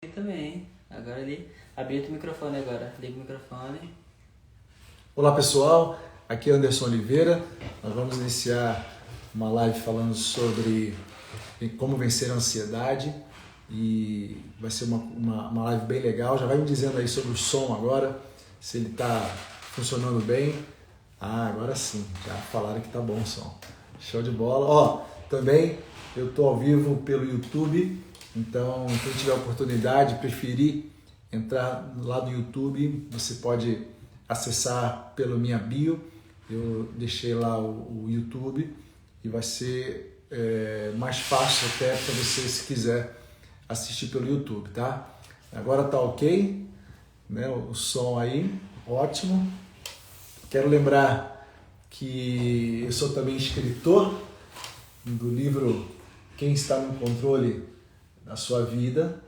Também. Agora ali, habilita o microfone agora. Liga o microfone. Olá pessoal, aqui é Anderson Oliveira. Nós vamos iniciar uma live falando sobre como vencer a ansiedade e vai ser uma live bem legal. Já vai me dizendo aí sobre o som agora, se ele está funcionando bem. Ah, agora sim, já falaram que tá bom o som. Show de bola. Ó, também eu tô ao vivo pelo YouTube, então quem tiver oportunidade, preferir entrar lá no YouTube, você pode acessar pela minha bio. Eu deixei lá o YouTube e vai ser mais fácil até para você, se quiser assistir pelo YouTube, tá? Agora tá ok, né? O som aí, ótimo. Quero lembrar que eu sou também escritor do livro Quem Está no Controle da Sua Vida,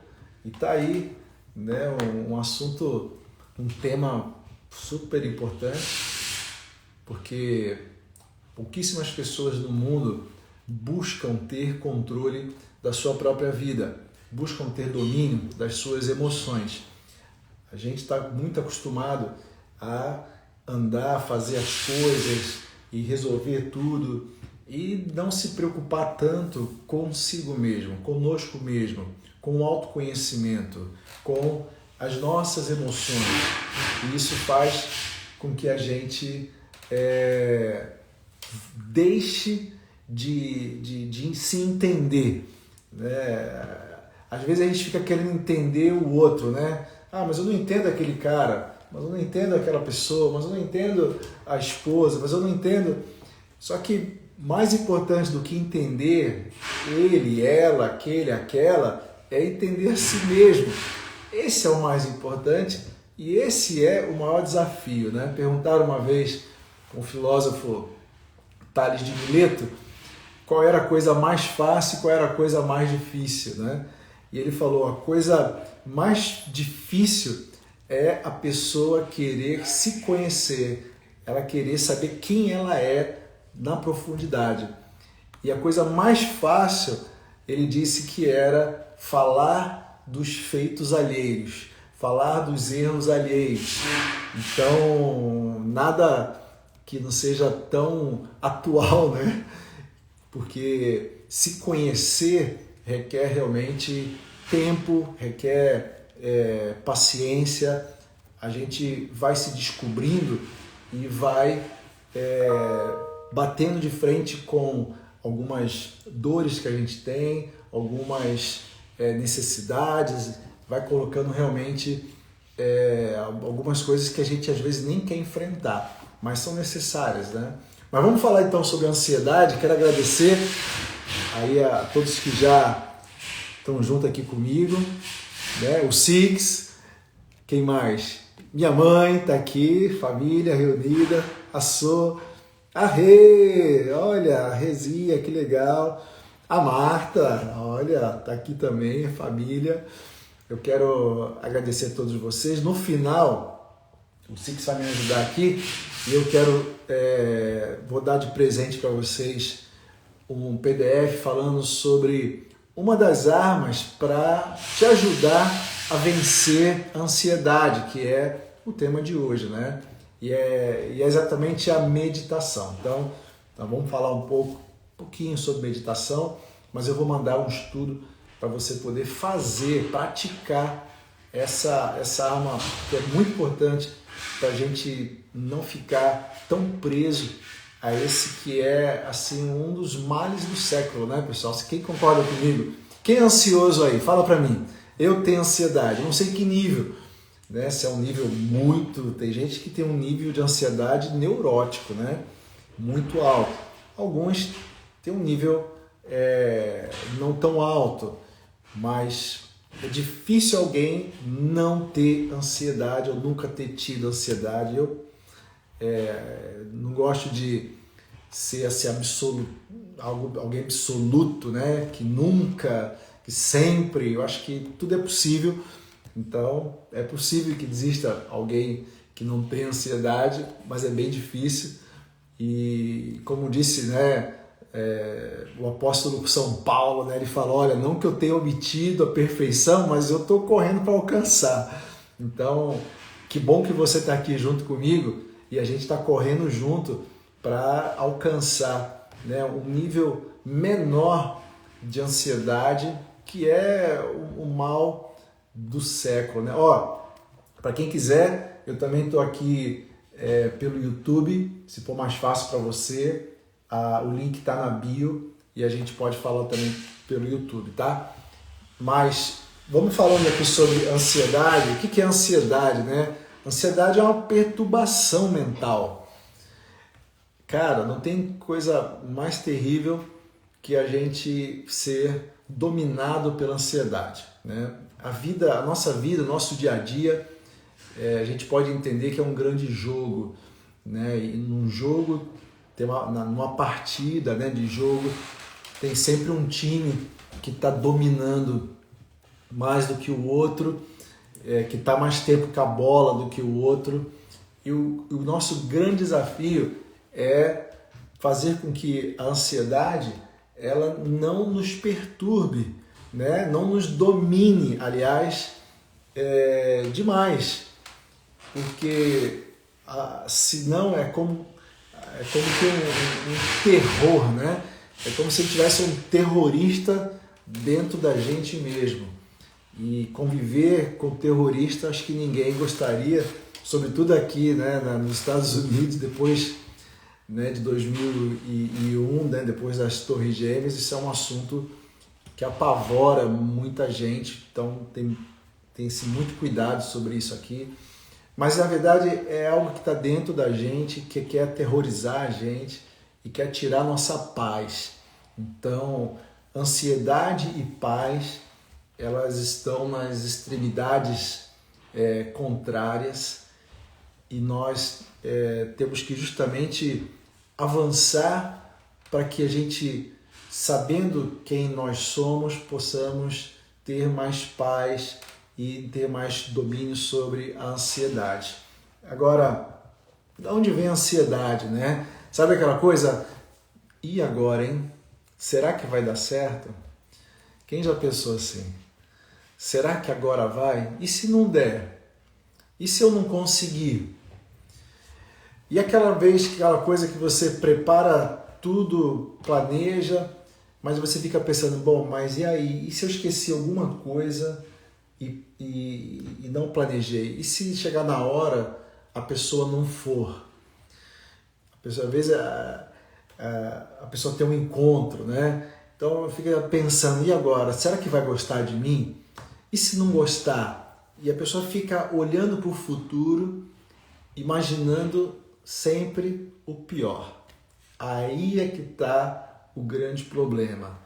e tá aí, né, um assunto, um tema super importante, porque pouquíssimas pessoas no mundo buscam ter controle da sua própria vida, buscam ter domínio das suas emoções. A gente está muito acostumado a andar, fazer as coisas e resolver tudo e não se preocupar tanto consigo mesmo, conosco mesmo, com o autoconhecimento, com as nossas emoções. E isso faz com que a gente deixe de se entender, né? Às vezes a gente fica querendo entender o outro, né? Ah, mas eu não entendo aquele cara, mas eu não entendo aquela pessoa, mas eu não entendo a esposa, mas eu não entendo... Só que mais importante do que entender ele, ela, aquele, aquela, é entender a si mesmo. Esse é o mais importante e esse é o maior desafio, né? Perguntaram uma vez com o filósofo Tales de Mileto qual era a coisa mais fácil e qual era a coisa mais difícil, né? E ele falou, a coisa mais difícil é a pessoa querer se conhecer, ela querer saber quem ela é na profundidade. E a coisa mais fácil, ele disse que era falar dos feitos alheios, falar dos erros alheios. Então, nada que não seja tão atual, né? Porque se conhecer requer realmente tempo, requer paciência. A gente vai se descobrindo e vai batendo de frente com algumas dores que a gente tem, algumas necessidades, vai colocando realmente algumas coisas que a gente às vezes nem quer enfrentar, mas são necessárias, né? Mas vamos falar então sobre a ansiedade. Quero agradecer aí a todos que já estão junto aqui comigo, né? O Six, quem mais? Minha mãe está aqui, família reunida, a Sô, a Rê, olha, a Rezia, que legal. A Marta, olha, está aqui também, a família. Eu quero agradecer a todos vocês. No final, o Six vai me ajudar aqui e eu quero, vou dar de presente para vocês um PDF falando sobre uma das armas para te ajudar a vencer a ansiedade, que é o tema de hoje, né? E é exatamente a meditação. Então vamos falar pouquinho sobre meditação, mas eu vou mandar um estudo para você poder fazer, praticar essa arma que é muito importante para a gente não ficar tão preso a esse que é assim um dos males do século, né, pessoal? Quem concorda comigo? Quem é ansioso aí? Fala para mim. Eu tenho ansiedade, não sei que nível, né? Se é um nível muito... Tem gente que tem um nível de ansiedade neurótico, né? Muito alto. Alguns têm um nível não tão alto, mas é difícil alguém não ter ansiedade ou nunca ter tido ansiedade. Eu não gosto de ser assim, alguém absoluto, né? Que nunca, que sempre. Eu acho que tudo é possível. Então, é possível que exista alguém que não tem ansiedade, mas é bem difícil. E, como disse, né, o apóstolo São Paulo, né, ele fala, olha, não que eu tenha obtido a perfeição, mas eu estou correndo para alcançar. Então, que bom que você está aqui junto comigo e a gente está correndo junto para alcançar, né, um nível menor de ansiedade, que é o mal do século, né? Ó, para quem quiser, eu também estou aqui pelo YouTube, se for mais fácil para você, o link está na bio e a gente pode falar também pelo YouTube, tá? Mas vamos falando aqui sobre ansiedade. O que é ansiedade, né? Ansiedade é uma perturbação mental. Cara, não tem coisa mais terrível que a gente ser dominado pela ansiedade, né? A nossa vida, o nosso dia a dia, a gente pode entender que é um grande jogo, né? E num jogo, numa partida, né, de jogo, tem sempre um time que está dominando mais do que o outro, que está mais tempo com a bola do que o outro. E o nosso grande desafio é fazer com que a ansiedade ela não nos perturbe, né? Não nos domine, aliás, demais. Porque senão é como ter um terror, né? É como se tivesse um terrorista dentro da gente mesmo. E conviver com terrorista, acho que ninguém gostaria, sobretudo aqui, né, nos Estados Unidos, depois, né, de 2001, né, depois das Torres Gêmeas, isso é um assunto que apavora muita gente, então tem-se muito cuidado sobre isso aqui. Mas, na verdade, é algo que está dentro da gente, que quer aterrorizar a gente e quer tirar nossa paz. Então, ansiedade e paz, elas estão nas extremidades contrárias e nós temos que justamente avançar para que a gente, sabendo quem nós somos, possamos ter mais paz e ter mais domínio sobre a ansiedade. Agora, de onde vem a ansiedade, né? Sabe aquela coisa? E agora, hein? Será que vai dar certo? Quem já pensou assim? Será que agora vai? E se não der? E se eu não conseguir? E aquela coisa que você prepara tudo, planeja, mas você fica pensando, bom, mas e aí? E se eu esqueci alguma coisa e não planejei? E se chegar na hora a pessoa não for? Às vezes a pessoa tem um encontro, né? Então fica pensando, e agora? Será que vai gostar de mim? E se não gostar? E a pessoa fica olhando para o futuro, imaginando sempre o pior. Aí é que está o grande problema.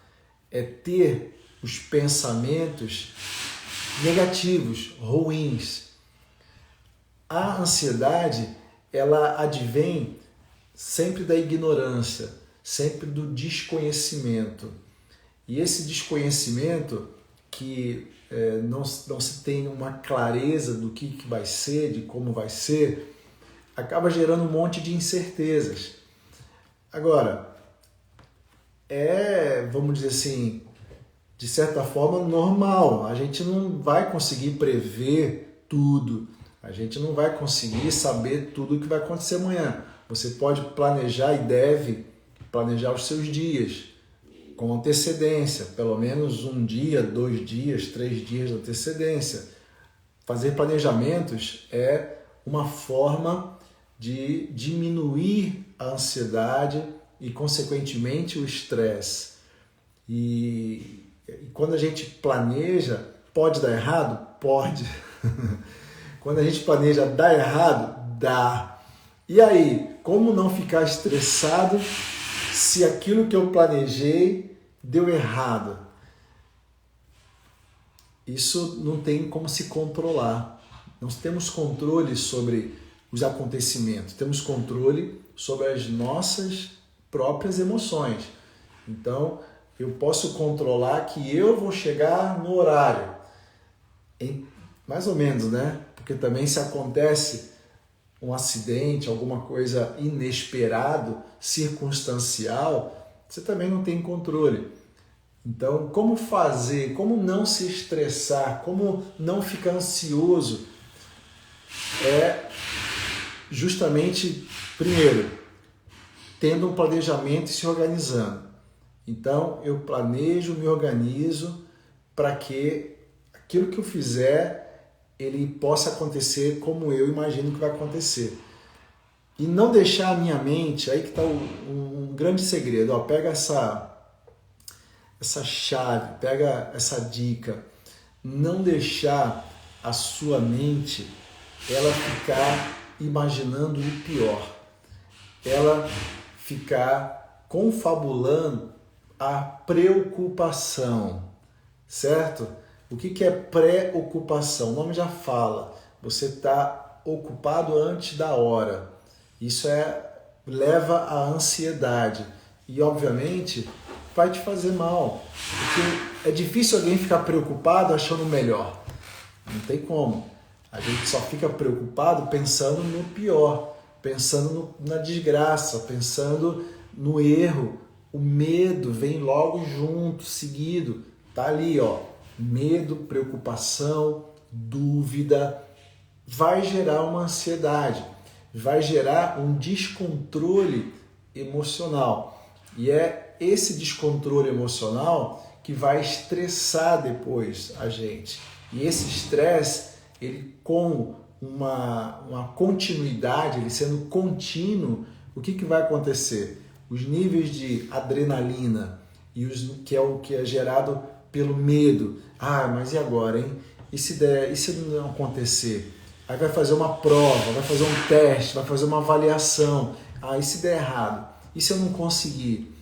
É ter os pensamentos negativos, ruins. A ansiedade, ela advém sempre da ignorância, sempre do desconhecimento. E esse desconhecimento que não se tem uma clareza do que vai ser, de como vai ser, acaba gerando um monte de incertezas. Agora, vamos dizer assim, de certa forma normal. A gente não vai conseguir prever tudo. A gente não vai conseguir saber tudo o que vai acontecer amanhã. Você pode planejar e deve planejar os seus dias com antecedência, pelo menos 1 dia, 2 dias, 3 dias de antecedência. Fazer planejamentos é uma forma de diminuir a ansiedade e, consequentemente, o estresse. E quando a gente planeja, pode dar errado? Pode. Quando a gente planeja dar errado? Dá. E aí, como não ficar estressado se aquilo que eu planejei deu errado? Isso não tem como se controlar. Nós temos controle sobre os acontecimentos, temos controle sobre as nossas próprias emoções. Então, eu posso controlar que eu vou chegar no horário. Mais ou menos, né? Porque também se acontece um acidente, alguma coisa inesperado, circunstancial, você também não tem controle. Então, como fazer, como não se estressar, como não ficar ansioso, é justamente, primeiro, tendo um planejamento e se organizando. Então, eu planejo, me organizo para que aquilo que eu fizer, ele possa acontecer como eu imagino que vai acontecer. E não deixar a minha mente, aí que está um grande segredo, ó, pega essa chave, pega essa dica, não deixar a sua mente ela ficar imaginando o pior, ela ficar confabulando a preocupação, certo? O que é preocupação? O nome já fala, você está ocupado antes da hora, isso leva à ansiedade e obviamente vai te fazer mal, porque é difícil alguém ficar preocupado achando o melhor, não tem como. A gente só fica preocupado pensando no pior, pensando na desgraça, pensando no erro. O medo vem logo junto, seguido, tá ali, ó, medo, preocupação, dúvida, vai gerar uma ansiedade, vai gerar um descontrole emocional. E é esse descontrole emocional que vai estressar depois a gente. E esse estresse, ele com uma continuidade, ele sendo contínuo, o que vai acontecer? Os níveis de adrenalina, que é o que é gerado pelo medo. Ah, mas e agora, hein? E se não acontecer? Aí vai fazer uma prova, vai fazer um teste, vai fazer uma avaliação. Ah, e se der errado? E se eu não conseguir?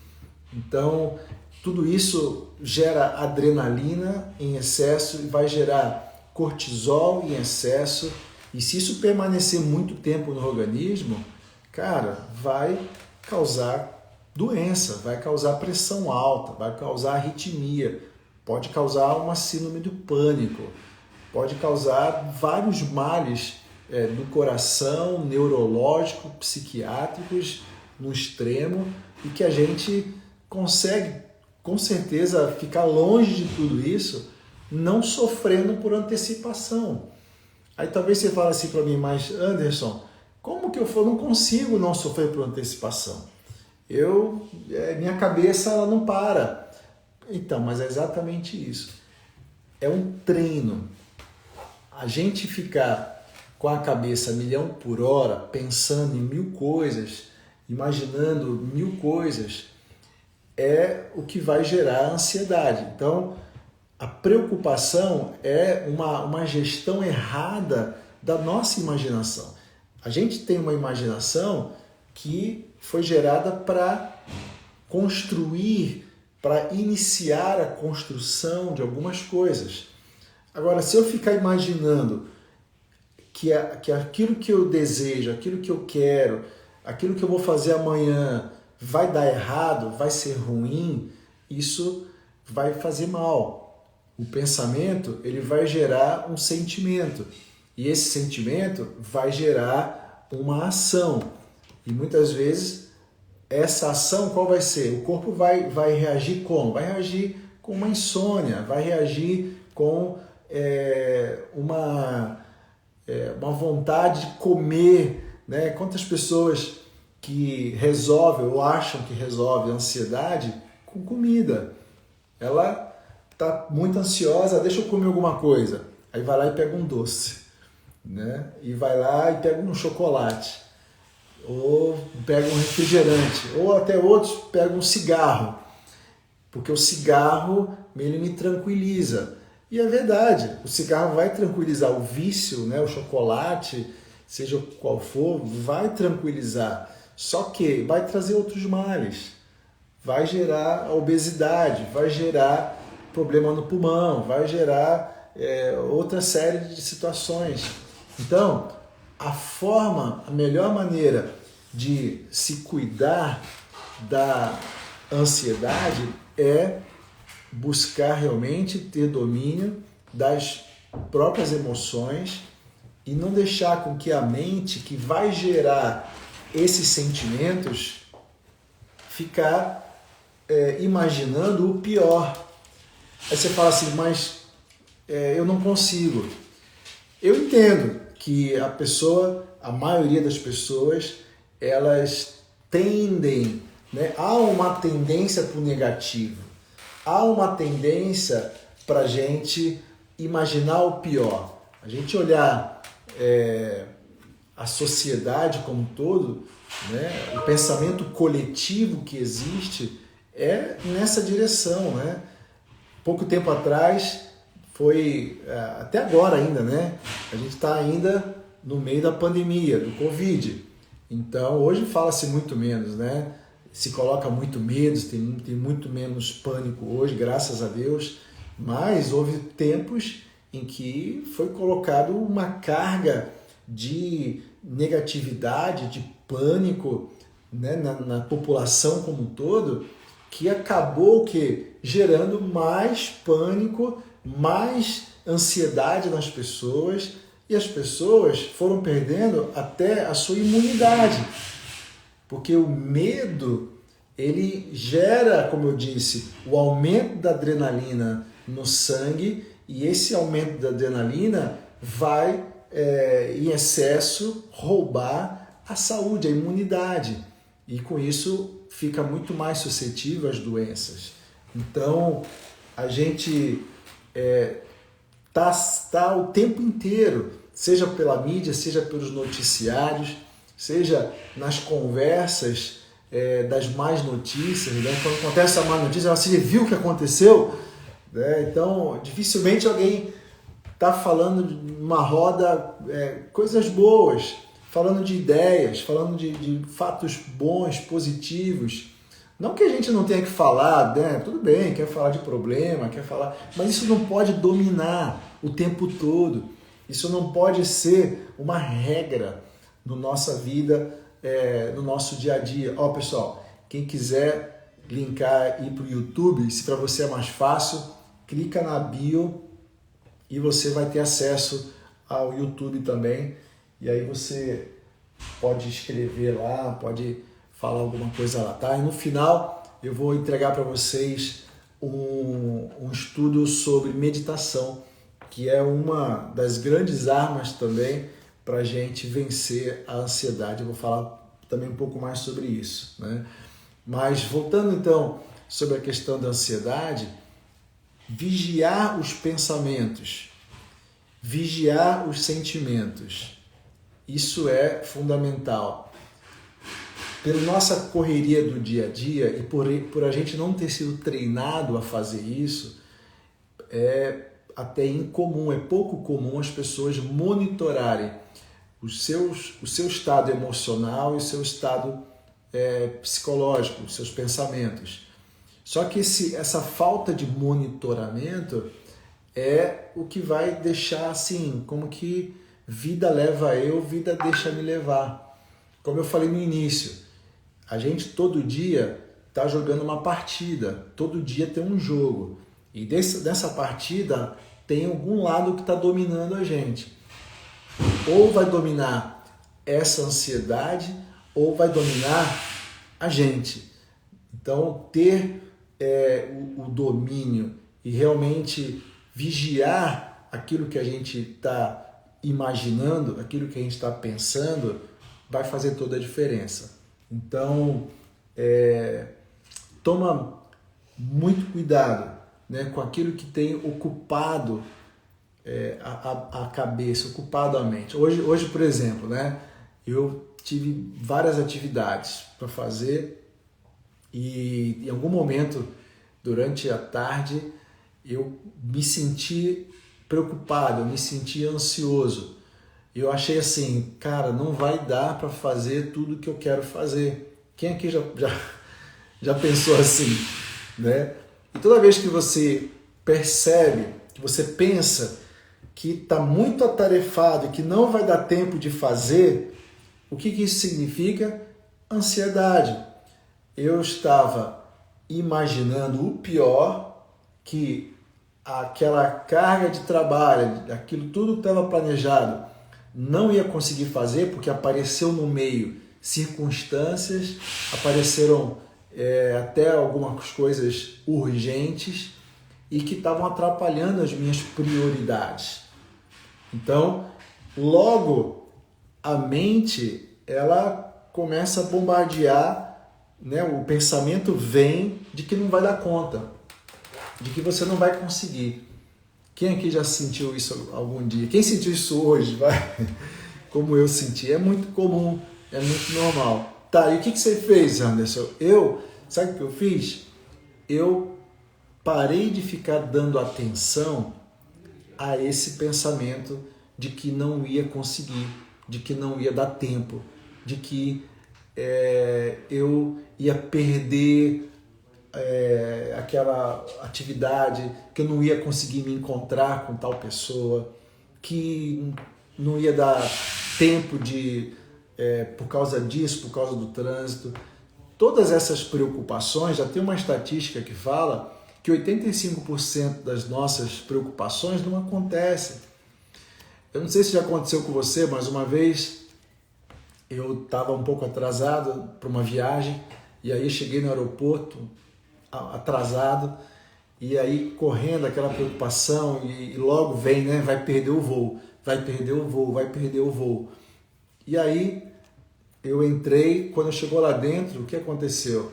Então, tudo isso gera adrenalina em excesso e vai gerar cortisol em excesso. E se isso permanecer muito tempo no organismo, cara, vai causar doença, vai causar pressão alta, vai causar arritmia, pode causar uma síndrome do pânico, pode causar vários males do coração, neurológico, psiquiátricos no extremo e que a gente consegue, com certeza, ficar longe de tudo isso, não sofrendo por antecipação. Aí talvez você fale assim para mim, mas Anderson, como que eu não consigo não sofrer por antecipação? Minha cabeça ela não para. Então, mas é exatamente isso. É um treino. A gente ficar com a cabeça a milhão por hora, pensando em 1000 coisas, imaginando 1000 coisas, é o que vai gerar ansiedade. Então, a preocupação é uma gestão errada da nossa imaginação. A gente tem uma imaginação que foi gerada para construir, para iniciar a construção de algumas coisas. Agora, se eu ficar imaginando que aquilo que eu desejo, aquilo que eu quero, aquilo que eu vou fazer amanhã vai dar errado, vai ser ruim, isso vai fazer mal. O pensamento, ele vai gerar um sentimento. E esse sentimento vai gerar uma ação. E muitas vezes, essa ação qual vai ser? O corpo vai reagir como? Vai reagir com uma insônia, vai reagir com uma vontade de comer. Né? Quantas pessoas que resolvem ou acham que resolvem a ansiedade com comida? Ela está muito ansiosa, deixa eu comer alguma coisa. Aí vai lá e pega um doce, né? E vai lá e pega um chocolate, ou pega um refrigerante, ou até outros pegam um cigarro, porque o cigarro ele me tranquiliza. E é verdade, o cigarro vai tranquilizar, o vício, né? O chocolate, seja qual for, vai tranquilizar, só que vai trazer outros males, vai gerar obesidade, vai gerar problema no pulmão, vai gerar outra série de situações. Então, a melhor maneira de se cuidar da ansiedade é buscar realmente ter domínio das próprias emoções e não deixar com que a mente que vai gerar esses sentimentos ficar imaginando o pior. Aí você fala assim, mas eu não consigo. Eu entendo que a maioria das pessoas, elas tendem, né? Há uma tendência para o negativo. Há uma tendência para a gente imaginar o pior. A gente olhar a sociedade como um todo, né? O pensamento coletivo que existe é nessa direção, né? Pouco tempo atrás, até agora ainda, né? A gente está ainda no meio da pandemia, do Covid. Então, hoje fala-se muito menos, né? Se coloca muito medo, tem muito menos pânico hoje, graças a Deus. Mas houve tempos em que foi colocado uma carga de negatividade, de pânico, né? na população como um todo, que acabou gerando mais pânico, mais ansiedade nas pessoas, e as pessoas foram perdendo até a sua imunidade. Porque o medo, ele gera, como eu disse, o aumento da adrenalina no sangue, e esse aumento da adrenalina vai, em excesso, roubar a saúde, a imunidade. E com isso fica muito mais suscetível às doenças. Então, a gente tá o tempo inteiro, seja pela mídia, seja pelos noticiários, seja nas conversas das más notícias, né? Quando acontece a má notícia, você viu o que aconteceu? Né? Então, dificilmente alguém está falando numa roda coisas boas, falando de ideias, falando de fatos bons, positivos. Não que a gente não tenha que falar, né? Tudo bem, quer falar de problema, quer falar, mas isso não pode dominar o tempo todo. Isso não pode ser uma regra na nossa vida, no nosso dia a dia. Ó, pessoal, quem quiser linkar e ir para o YouTube, se para você é mais fácil, clica na bio e você vai ter acesso ao YouTube também. E aí você pode escrever lá, pode falar alguma coisa lá, tá? E no final eu vou entregar para vocês um estudo sobre meditação, que é uma das grandes armas também para a gente vencer a ansiedade. Eu vou falar também um pouco mais sobre isso, né? Mas voltando então sobre a questão da ansiedade, vigiar os pensamentos, vigiar os sentimentos, isso é fundamental. Pela nossa correria do dia a dia e por a gente não ter sido treinado a fazer isso, é até incomum, é pouco comum as pessoas monitorarem o seu estado emocional e o seu estado psicológico, os seus pensamentos. Só que essa falta de monitoramento é o que vai deixar assim, como que vida leva eu, vida deixa me levar. Como eu falei no início, a gente todo dia está jogando uma partida, todo dia tem um jogo. E dessa partida tem algum lado que está dominando a gente. Ou vai dominar essa ansiedade, ou vai dominar a gente. Então, ter o domínio e realmente vigiar aquilo que a gente está imaginando, aquilo que a gente está pensando, vai fazer toda a diferença. Então, toma muito cuidado, né, com aquilo que tem ocupado a cabeça, ocupado a mente. Hoje, por exemplo, né, eu tive várias atividades para fazer e em algum momento, durante a tarde, eu me senti preocupado, eu me senti ansioso. Eu achei assim, cara, não vai dar para fazer tudo que eu quero fazer. Quem aqui já pensou assim, né? E toda vez que você percebe, que você pensa que está muito atarefado e que não vai dar tempo de fazer, o que isso significa? Ansiedade. Eu estava imaginando o pior, que aquela carga de trabalho, aquilo tudo que estava planejado, não ia conseguir fazer porque apareceu no meio circunstâncias, apareceram até algumas coisas urgentes e que estavam atrapalhando as minhas prioridades. Então, logo a mente ela começa a bombardear, né? O pensamento vem de que não vai dar conta, de que você não vai conseguir. Quem aqui já sentiu isso algum dia? Quem sentiu isso hoje? Vai? Como eu senti. É muito comum, é muito normal. Tá, e o que você fez, Anderson? Sabe o que eu fiz? Eu parei de ficar dando atenção a esse pensamento de que não ia conseguir, de que não ia dar tempo, de que eu ia perder aquela atividade, que eu não ia conseguir me encontrar com tal pessoa, que não ia dar tempo por causa disso, por causa do trânsito. Todas essas preocupações, já tem uma estatística que fala que 85% das nossas preocupações não acontecem. Eu não sei se já aconteceu com você, mas uma vez eu estava um pouco atrasado para uma viagem e aí cheguei no aeroporto atrasado e aí correndo aquela preocupação e logo vem, né? Vai perder o voo, vai perder o voo, vai perder o voo. E aí eu entrei, quando chegou lá dentro, o que aconteceu?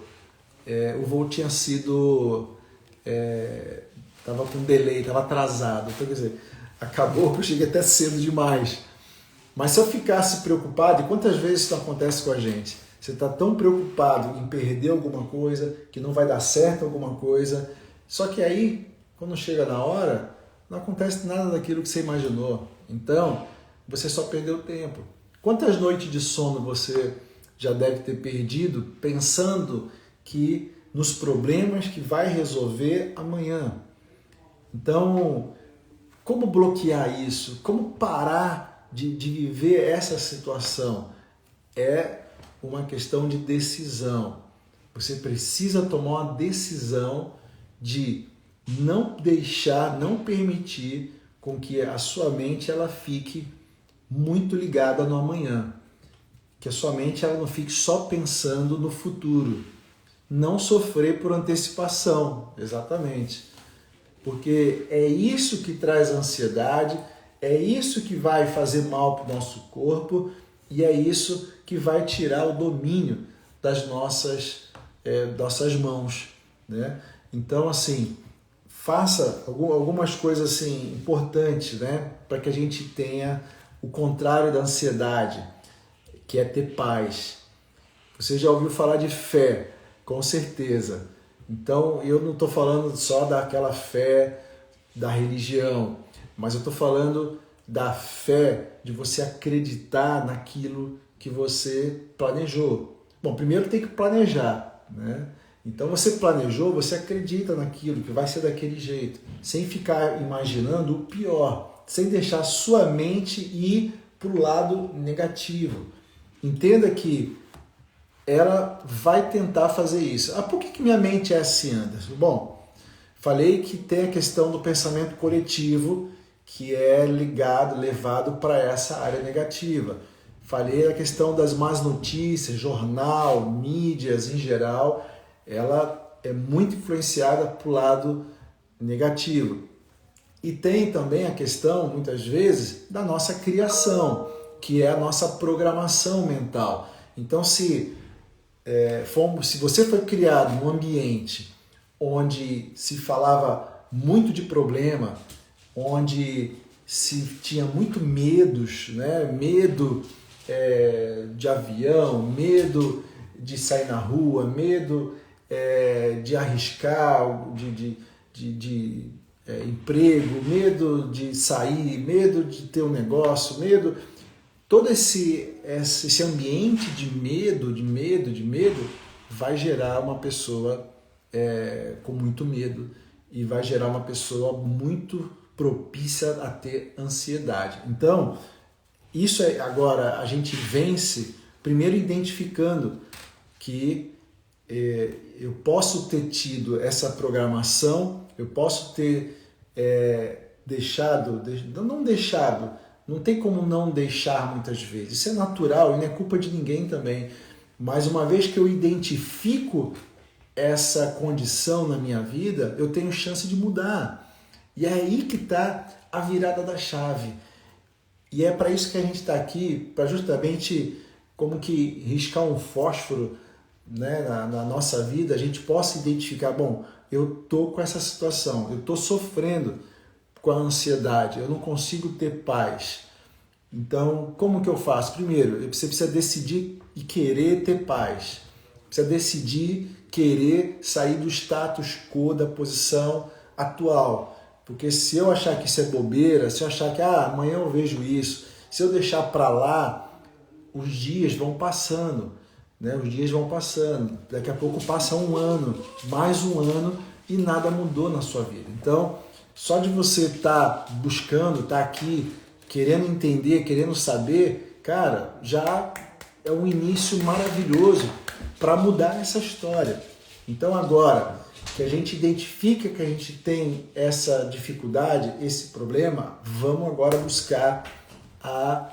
O voo tinha sido... Estava com delay, estava atrasado. Então, quer dizer, acabou que eu cheguei até cedo demais. Mas se eu ficasse preocupado, e quantas vezes isso acontece com a gente? Você está tão preocupado em perder alguma coisa, que não vai dar certo alguma coisa, só que aí, quando chega na hora, não acontece nada daquilo que você imaginou. Então, você só perdeu tempo. Quantas noites de sono você já deve ter perdido pensando que nos problemas que vai resolver amanhã? Então, como bloquear isso? Como parar de viver essa situação? É uma questão de decisão. Você precisa tomar uma decisão de não deixar, não permitir com que a sua mente ela fique muito ligada no amanhã. Que a sua mente ela não fique só pensando no futuro. Não sofrer por antecipação, exatamente. Porque é isso que traz ansiedade, é isso que vai fazer mal para o nosso corpo e é isso que vai tirar o domínio das nossas mãos, né? Então, assim, faça algumas coisas assim, importantes, né? Para que a gente tenha o contrário da ansiedade, que é ter paz. Você já ouviu falar de fé, com certeza. Então, eu não estou falando só daquela fé da religião, mas eu estou falando da fé de você acreditar naquilo que você planejou. Bom, primeiro tem que planejar, né? Então, você planejou, você acredita naquilo, que vai ser daquele jeito, sem ficar imaginando o pior, sem deixar sua mente ir para o lado negativo. Entenda que ela vai tentar fazer isso. Por que minha mente é assim, Anderson? Bom, falei que tem a questão do pensamento coletivo que é levado para essa área negativa. Falei a questão das más notícias, jornal, mídias em geral, ela é muito influenciada para o lado negativo. E tem também a questão, muitas vezes, da nossa criação, que é a nossa programação mental. Então, se você foi criado num ambiente onde se falava muito de problema, onde se tinha muito medos, né? Medo de avião, medo de sair na rua, medo de arriscar, de emprego, medo de sair, medo de ter um negócio, medo... Todo esse ambiente de medo vai gerar uma pessoa com muito medo e vai gerar uma pessoa muito propícia a ter ansiedade. Então, isso agora a gente vence primeiro identificando que eu posso ter tido essa programação, eu posso ter não tem como não deixar muitas vezes. Isso é natural e não é culpa de ninguém também. Mas uma vez que eu identifico essa condição na minha vida, eu tenho chance de mudar. E é aí que está a virada da chave. E é para isso que a gente está aqui, para justamente como que riscar um fósforo, né, na nossa vida, a gente possa identificar, bom, eu estou com essa situação, eu estou sofrendo com a ansiedade, eu não consigo ter paz. Então, como que eu faço? Primeiro, você precisa decidir e querer ter paz. Precisa decidir querer sair do status quo, da posição atual. Porque se eu achar que isso é bobeira, se eu achar que amanhã eu vejo isso, se eu deixar para lá, os dias vão passando, né? Os dias vão passando. Daqui a pouco passa um ano, mais um ano e nada mudou na sua vida. Então, só de você estar buscando, estar aqui, querendo entender, querendo saber, cara, já é um início maravilhoso para mudar essa história. Então agora que a gente identifica que a gente tem essa dificuldade, esse problema, vamos agora buscar a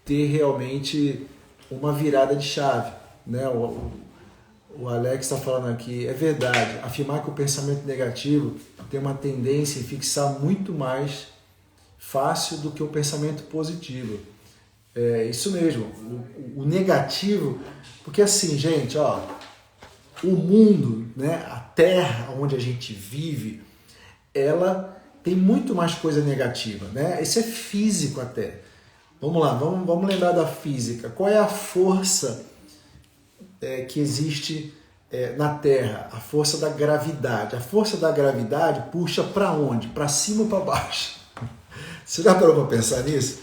ter realmente uma virada de chave, né? O Alex está falando aqui, é verdade, afirmar que o pensamento negativo tem uma tendência em fixar muito mais fácil do que o pensamento positivo. É isso mesmo, o negativo, porque assim, gente, ó, o mundo, né, a Terra onde a gente vive, ela tem muito mais coisa negativa, né? Isso é físico até. Vamos lá, vamos lembrar da física. Qual é a força que existe na Terra? A força da gravidade. A força da gravidade puxa para onde? Para cima ou para baixo? Você já parou para pensar nisso?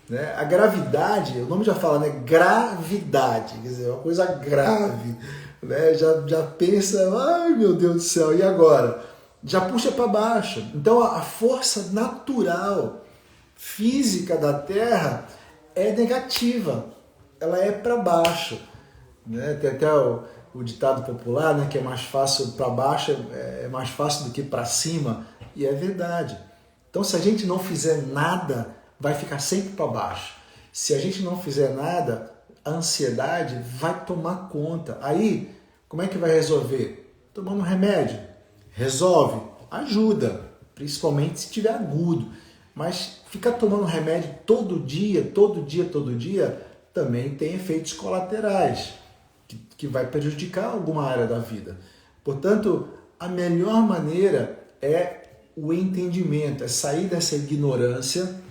Né? A gravidade, o nome já fala, né? Gravidade, quer dizer, uma coisa grave. Né? Já pensa, ai meu Deus do céu, e agora? Já puxa para baixo. Então a força natural, física da Terra é negativa, ela é para baixo. Né? Tem até o ditado popular, né, que é mais fácil para baixo, é mais fácil do que para cima, e é verdade. Então se a gente não fizer nada, vai ficar sempre para baixo. Se a gente não fizer nada, a ansiedade vai tomar conta. Aí, como é que vai resolver? Tomando remédio. Resolve, ajuda, principalmente se tiver agudo. Mas ficar tomando remédio todo dia, também tem efeitos colaterais, que vai prejudicar alguma área da vida. Portanto, a melhor maneira é o entendimento, é sair dessa ignorância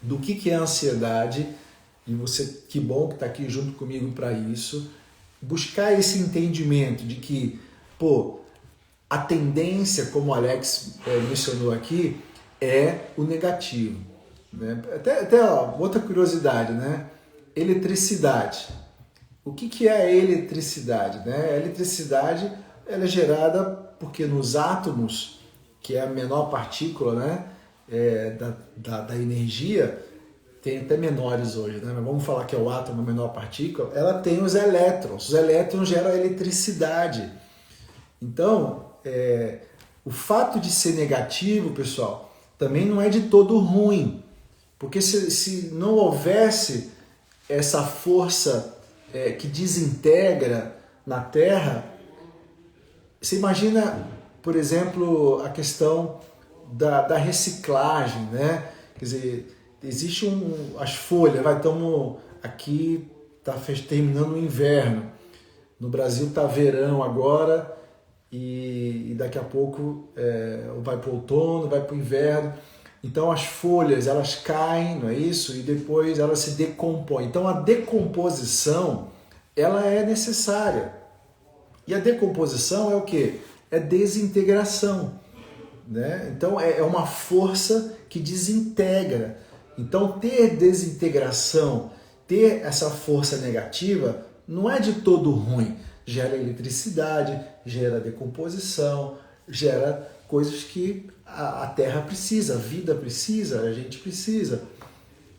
do que é a ansiedade, e você, que bom que está aqui junto comigo para isso, buscar esse entendimento de que, a tendência, como o Alex mencionou aqui, é o negativo. Né? Até outra curiosidade, né? Eletricidade. O que é a eletricidade? Né? A eletricidade ela é gerada porque nos átomos, que é a menor partícula, né? Da energia, tem até menores hoje, né? Mas vamos falar que é o átomo, a menor partícula, ela tem os elétrons. Os elétrons geram a eletricidade. Então, o fato de ser negativo, pessoal, também não é de todo ruim. Porque se não houvesse essa força que desintegra na Terra, você imagina, por exemplo, a questão da reciclagem, né? Quer dizer, existe as folhas, estamos aqui, está terminando o inverno. No Brasil está verão agora e daqui a pouco vai para o outono, vai para o inverno. Então as folhas elas caem, não é isso? E depois elas se decompõem. Então a decomposição ela é necessária. E a decomposição é o quê? É desintegração. Né? Então é uma força que desintegra. Então ter desintegração, ter essa força negativa, não é de todo ruim. Gera eletricidade, gera decomposição, gera coisas que a Terra precisa, a vida precisa, a gente precisa.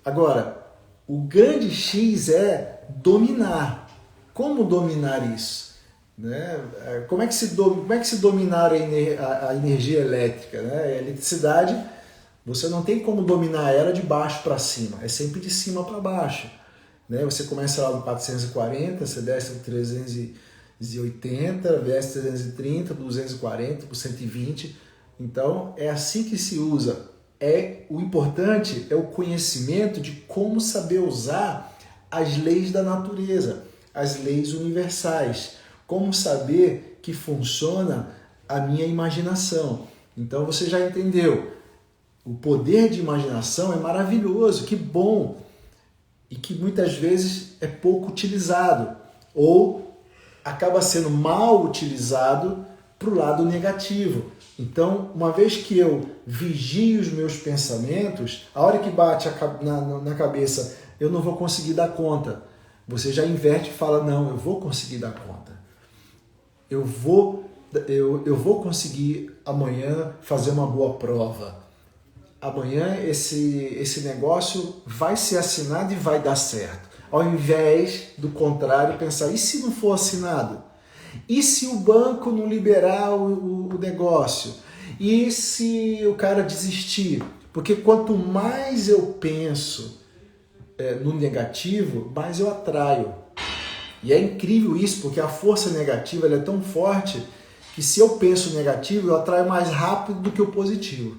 Agora, o grande X é dominar. Como dominar isso? Né? Como é que se dominar a energia elétrica? Né? A eletricidade, você não tem como dominar ela de baixo para cima, é sempre de cima para baixo. Né? Você começa lá no 440, você desce no 320, 280 versus 330 por 240 por 120. Então é assim que se usa. O importante é o conhecimento de como saber usar as leis da natureza, as leis universais, como saber que funciona a minha imaginação. Então você já entendeu. O poder de imaginação é maravilhoso, que bom, e que muitas vezes é pouco utilizado ou acaba sendo mal utilizado para o lado negativo. Então, uma vez que eu vigio os meus pensamentos, a hora que bate na cabeça, eu não vou conseguir dar conta. Você já inverte e fala, não, eu vou conseguir dar conta. Eu vou conseguir amanhã fazer uma boa prova. Amanhã esse negócio vai ser assinado e vai dar certo. Ao invés do contrário, pensar, e se não for assinado? E se o banco não liberar o negócio? E se o cara desistir? Porque quanto mais eu penso no negativo, mais eu atraio. E é incrível isso, porque a força negativa ela é tão forte que se eu penso negativo, eu atraio mais rápido do que o positivo.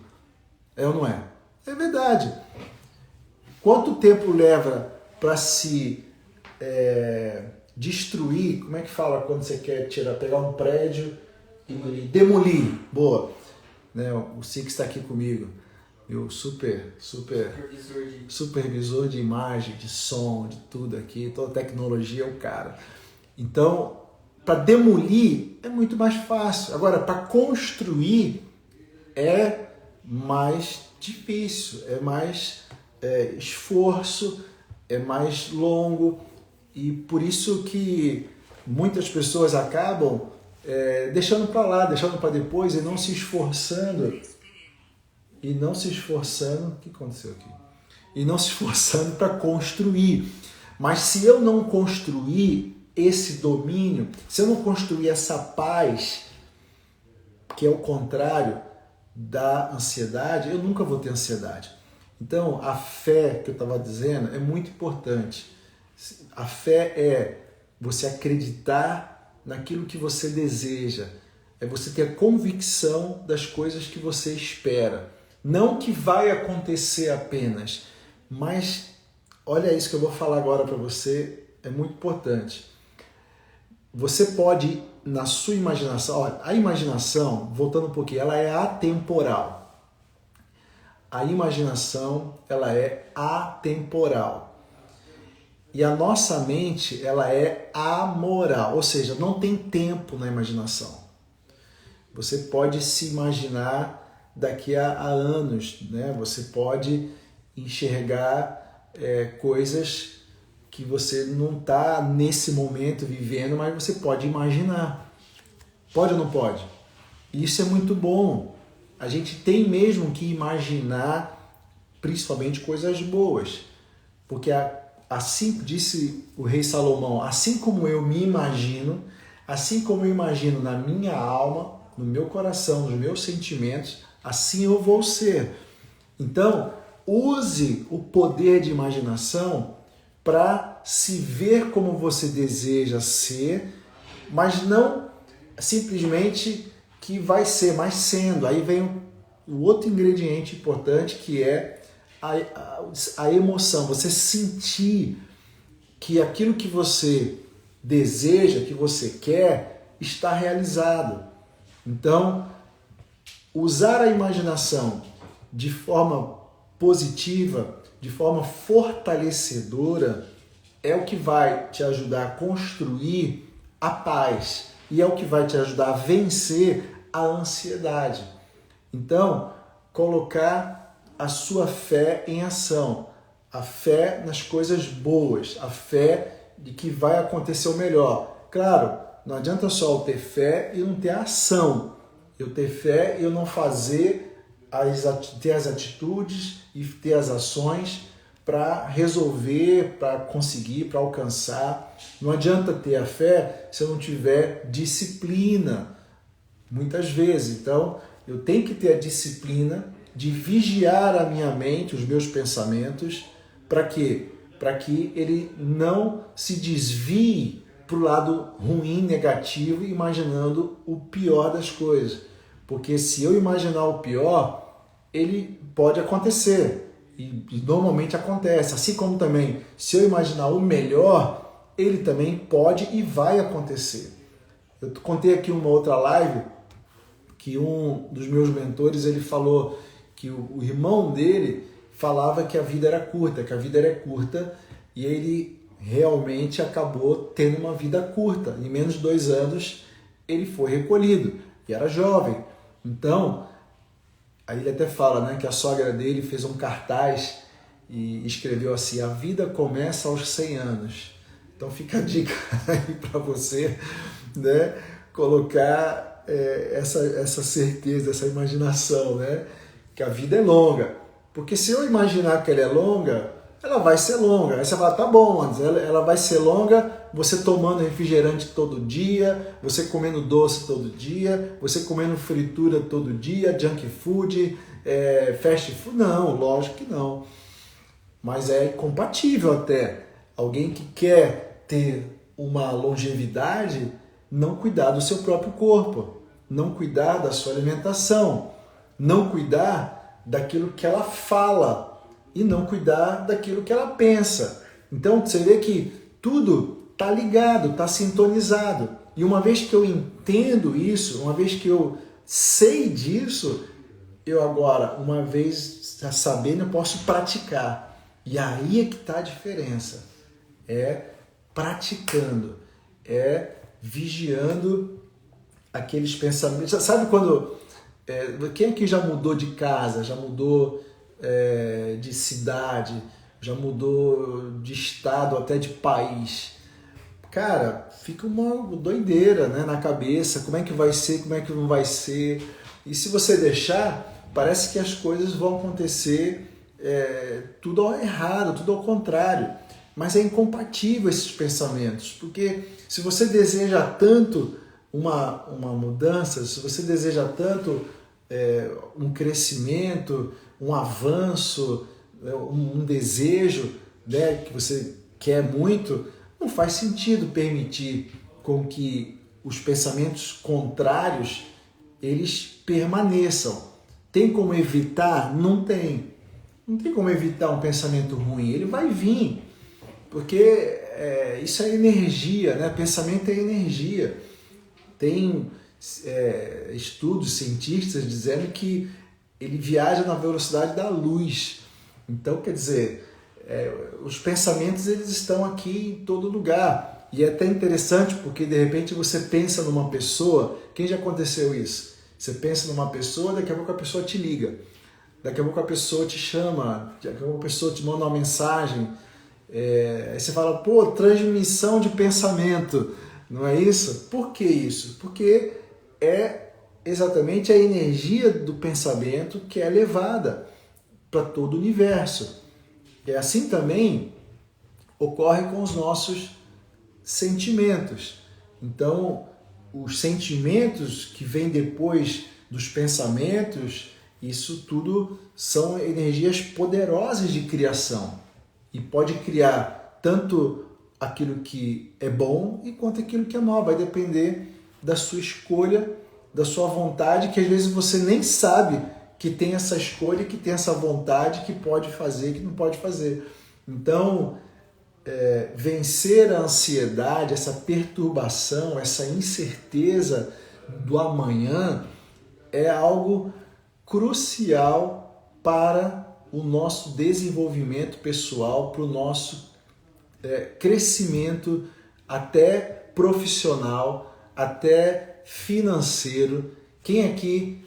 É ou não é? É verdade. Quanto tempo leva para se destruir? Como é que fala quando você quer pegar um prédio e demolir? Boa. Né? O Six está aqui comigo. Meu supervisor de imagem, de som, de tudo aqui. Toda tecnologia é o cara. Então, para demolir é muito mais fácil. Agora, para construir é mais difícil, é mais esforço, é mais longo, e por isso que muitas pessoas acabam deixando para lá, deixando para depois e não se esforçando. O que aconteceu aqui? E não se esforçando para construir. Mas se eu não construir esse domínio, se eu não construir essa paz, que é o contrário da ansiedade, eu nunca vou ter ansiedade. Então, a fé que eu estava dizendo é muito importante. A fé é você acreditar naquilo que você deseja, é você ter a convicção das coisas que você espera. Não que vai acontecer apenas, mas olha isso que eu vou falar agora para você, é muito importante. Você pode, na sua imaginação, olha, a imaginação, voltando um pouquinho, ela é atemporal. A imaginação, ela é atemporal. E a nossa mente, ela é amoral, ou seja, não tem tempo na imaginação. Você pode se imaginar daqui a anos, né? Você pode enxergar coisas que você não está nesse momento vivendo, mas você pode imaginar. Pode ou não pode? Isso é muito bom. A gente tem mesmo que imaginar, principalmente coisas boas. Porque assim disse o rei Salomão, assim como eu me imagino, assim como eu imagino na minha alma, no meu coração, nos meus sentimentos, assim eu vou ser. Então, use o poder de imaginação para se ver como você deseja ser, mas não simplesmente que vai ser, mas sendo. Aí vem o outro ingrediente importante, que é a emoção. Você sentir que aquilo que você deseja, que você quer, está realizado. Então, usar a imaginação de forma positiva, de forma fortalecedora, é o que vai te ajudar a construir a paz e é o que vai te ajudar a vencer a ansiedade. Então, colocar a sua fé em ação, a fé nas coisas boas, a fé de que vai acontecer o melhor. Claro, não adianta só eu ter fé e não ter ação. Eu ter fé e eu não ter as atitudes e ter as ações para resolver, para conseguir, para alcançar. Não adianta ter a fé se eu não tiver disciplina, muitas vezes. Então, eu tenho que ter a disciplina de vigiar a minha mente, os meus pensamentos, para quê? Para que ele não se desvie para o lado ruim, negativo, imaginando o pior das coisas. Porque se eu imaginar o pior, ele pode acontecer. E normalmente acontece. Assim como também, se eu imaginar o melhor, ele também pode e vai acontecer. Eu contei aqui uma outra live que um dos meus mentores, ele falou que o irmão dele falava que a vida era curta, e ele realmente acabou tendo uma vida curta. Em menos de 2 anos, ele foi recolhido e era jovem. Então, aí ele até fala, né, que a sogra dele fez um cartaz e escreveu assim: a vida começa aos 100 anos. Então fica a dica aí para você, né, colocar essa certeza, essa imaginação, né, que a vida é longa. Porque se eu imaginar que ela é longa, ela vai ser longa. Aí você fala, tá bom, Anderson, ela vai ser longa, você tomando refrigerante todo dia, você comendo doce todo dia, você comendo fritura todo dia, junk food, fast food. Não, lógico que não. Mas é compatível até. Alguém que quer ter uma longevidade, não cuidar do seu próprio corpo, não cuidar da sua alimentação, não cuidar daquilo que ela fala e não cuidar daquilo que ela pensa. Então você vê que tudo está ligado, está sintonizado. E uma vez que eu entendo isso, uma vez que eu sei disso, eu agora, uma vez sabendo, eu posso praticar. E aí é que está a diferença. É praticando, é vigiando aqueles pensamentos. Sabe quando... quem aqui já mudou de casa, já mudou de cidade, já mudou de estado, até de país? Cara, fica uma doideira, né, na cabeça, como é que vai ser, como é que não vai ser. E se você deixar, parece que as coisas vão acontecer tudo ao errado, tudo ao contrário. Mas é incompatível esses pensamentos, porque se você deseja tanto uma mudança, se você deseja tanto um crescimento, um avanço, um desejo, né, que você quer muito, não faz sentido permitir com que os pensamentos contrários eles permaneçam. Tem como evitar? Não tem. Não tem como evitar um pensamento ruim. Ele vai vir, porque isso é energia, né? Pensamento é energia. Tem estudos cientistas dizendo que ele viaja na velocidade da luz. Então, quer dizer, os pensamentos eles estão aqui em todo lugar. E é até interessante porque, de repente, você pensa numa pessoa... Quem já aconteceu isso? Você pensa numa pessoa, daqui a pouco a pessoa te liga. Daqui a pouco a pessoa te chama, daqui a pouco a pessoa te manda uma mensagem. Aí você fala, pô, transmissão de pensamento. Não é isso? Por que isso? Porque é exatamente a energia do pensamento que é levada para todo o universo. E assim também ocorre com os nossos sentimentos. Então, os sentimentos que vêm depois dos pensamentos, isso tudo são energias poderosas de criação. E pode criar tanto aquilo que é bom e quanto aquilo que é mal. Vai depender da sua escolha, da sua vontade, que às vezes você nem sabe que tem essa escolha, que tem essa vontade, que pode fazer, que não pode fazer. Então, vencer a ansiedade, essa perturbação, essa incerteza do amanhã é algo crucial para o nosso desenvolvimento pessoal, para o nosso crescimento até profissional, até financeiro. Quem aqui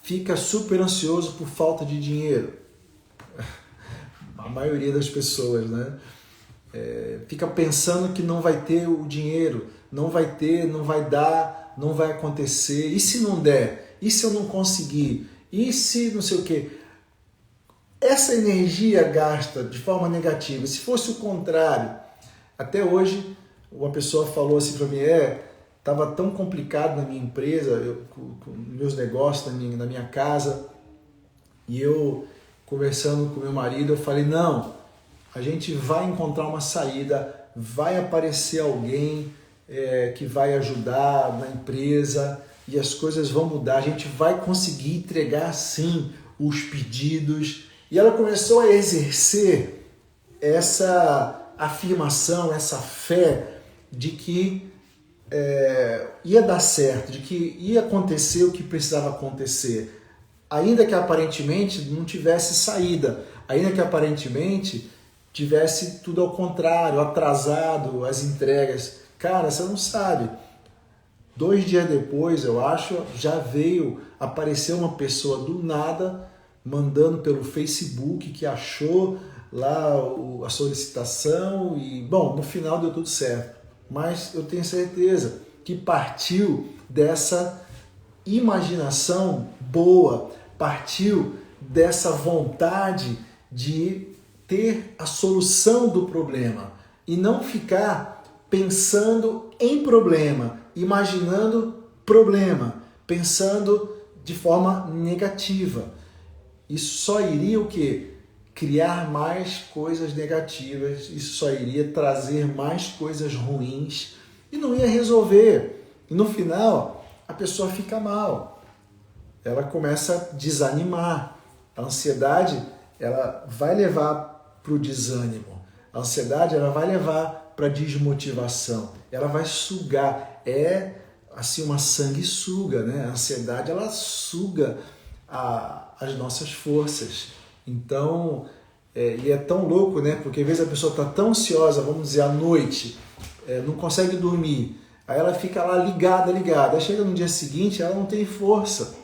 fica super ansioso por falta de dinheiro? A maioria das pessoas, né? Fica pensando que não vai ter o dinheiro, não vai ter, não vai dar, não vai acontecer. E se não der? E se eu não conseguir? E se não sei o quê? Essa energia gasta de forma negativa. Se fosse o contrário, até hoje uma pessoa falou assim para mim, estava tão complicado na minha empresa, com meus negócios, na minha casa, e eu conversando com meu marido, eu falei, não, a gente vai encontrar uma saída, vai aparecer alguém que vai ajudar na empresa e as coisas vão mudar, a gente vai conseguir entregar sim os pedidos. E ela começou a exercer essa afirmação, essa fé de que ia dar certo, de que ia acontecer o que precisava acontecer, ainda que aparentemente não tivesse saída, ainda que aparentemente tivesse tudo ao contrário, atrasado, as entregas. Cara, você não sabe. 2 dias depois, eu acho, já veio aparecer uma pessoa do nada, mandando pelo Facebook que achou lá a solicitação e, bom, no final deu tudo certo. Mas eu tenho certeza que partiu dessa imaginação boa, partiu dessa vontade de ter a solução do problema e não ficar pensando em problema, imaginando problema, pensando de forma negativa. Isso só iria o quê? Criar mais coisas negativas, isso só iria trazer mais coisas ruins e não ia resolver. E no final, a pessoa fica mal. Ela começa a desanimar. A ansiedade, ela vai levar para o desânimo. A ansiedade, ela vai levar para a desmotivação. Ela vai sugar. É assim uma sanguessuga, né? A ansiedade, ela suga as nossas forças. Então, e é tão louco, né? Porque às vezes a pessoa está tão ansiosa, vamos dizer, à noite, não consegue dormir. Aí ela fica lá ligada. Aí chega no dia seguinte, ela não tem força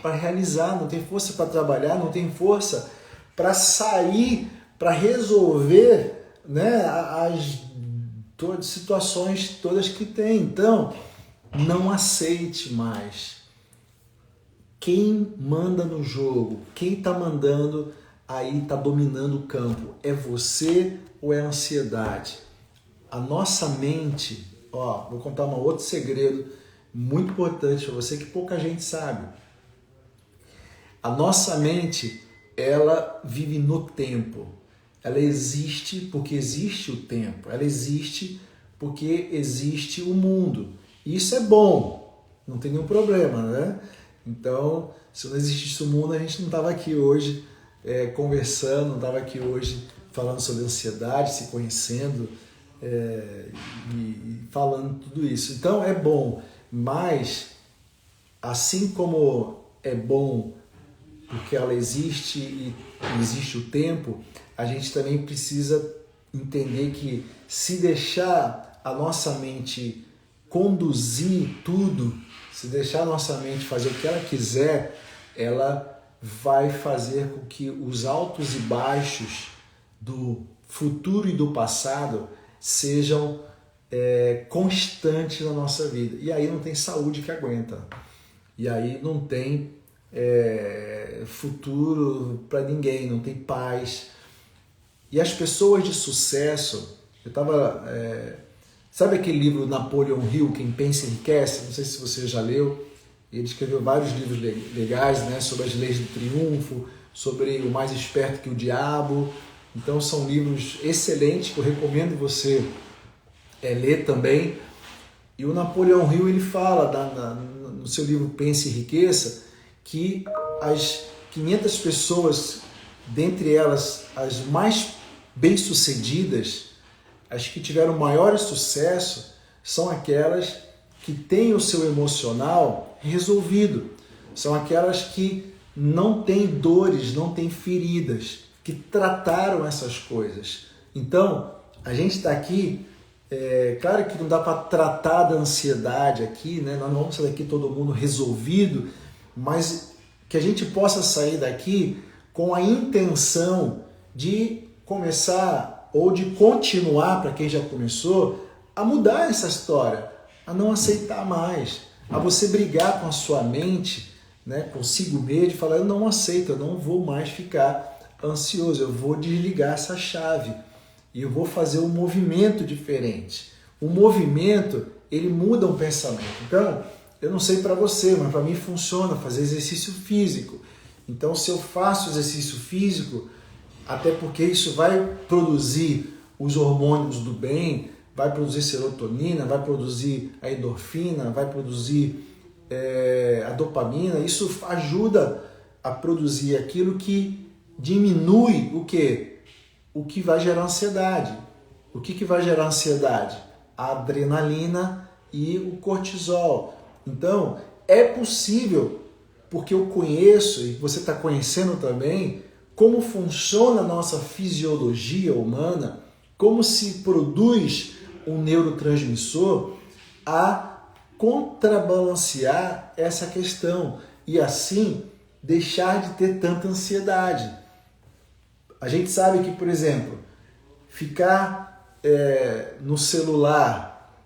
para realizar, não tem força para trabalhar, não tem força para sair, para resolver, né, as situações todas que tem. Então, não aceite mais. Quem manda no jogo, quem está mandando aí, está dominando o campo, é você ou é a ansiedade? A nossa mente, vou contar um outro segredo muito importante para você que pouca gente sabe. A nossa mente, ela vive no tempo. Ela existe porque existe o tempo. Ela existe porque existe o mundo. E isso é bom, não tem nenhum problema, né? Então, se não existisse o mundo, a gente não estava aqui hoje conversando, não estava aqui hoje falando sobre ansiedade, se conhecendo e falando tudo isso. Então, é bom, mas assim como é bom porque ela existe e existe o tempo, a gente também precisa entender que se deixar a nossa mente conduzir tudo, se deixar a nossa mente fazer o que ela quiser, ela vai fazer com que os altos e baixos do futuro e do passado sejam constantes na nossa vida. E aí não tem saúde que aguenta. E aí não tem futuro para ninguém, não tem paz. E as pessoas de sucesso, sabe aquele livro Napoleon Hill, Quem Pensa Enriquece? Não sei se você já leu. Ele escreveu vários livros legais, né, sobre as leis do triunfo, sobre o mais esperto que o diabo. Então são livros excelentes que eu recomendo você ler também. E o Napoleon Hill, ele fala no seu livro Pense e Enriqueça que as 500 pessoas, dentre elas as mais bem-sucedidas, as que tiveram maior sucesso, são aquelas que têm o seu emocional resolvido. São aquelas que não têm dores, não têm feridas, que trataram essas coisas. Então, a gente está aqui, claro que não dá para tratar da ansiedade aqui, né? Nós não vamos sair daqui todo mundo resolvido, mas que a gente possa sair daqui com a intenção de começar ou de continuar, para quem já começou, a mudar essa história, a não aceitar mais, a você brigar com a sua mente, né, consigo mesmo, e falar: eu não aceito, eu não vou mais ficar ansioso, eu vou desligar essa chave e eu vou fazer um movimento diferente. O movimento, ele muda um pensamento. Então, eu não sei para você, mas para mim funciona fazer exercício físico. Então, se eu faço exercício físico, até porque isso vai produzir os hormônios do bem, vai produzir serotonina, vai produzir a endorfina, vai produzir a dopamina. Isso ajuda a produzir aquilo que diminui o quê? O que vai gerar ansiedade. O que vai gerar ansiedade? A adrenalina e o cortisol. Então, é possível, porque eu conheço, e você está conhecendo também, como funciona a nossa fisiologia humana, como se produz um neurotransmissor, a contrabalancear essa questão e assim deixar de ter tanta ansiedade. A gente sabe que, por exemplo, ficar no celular,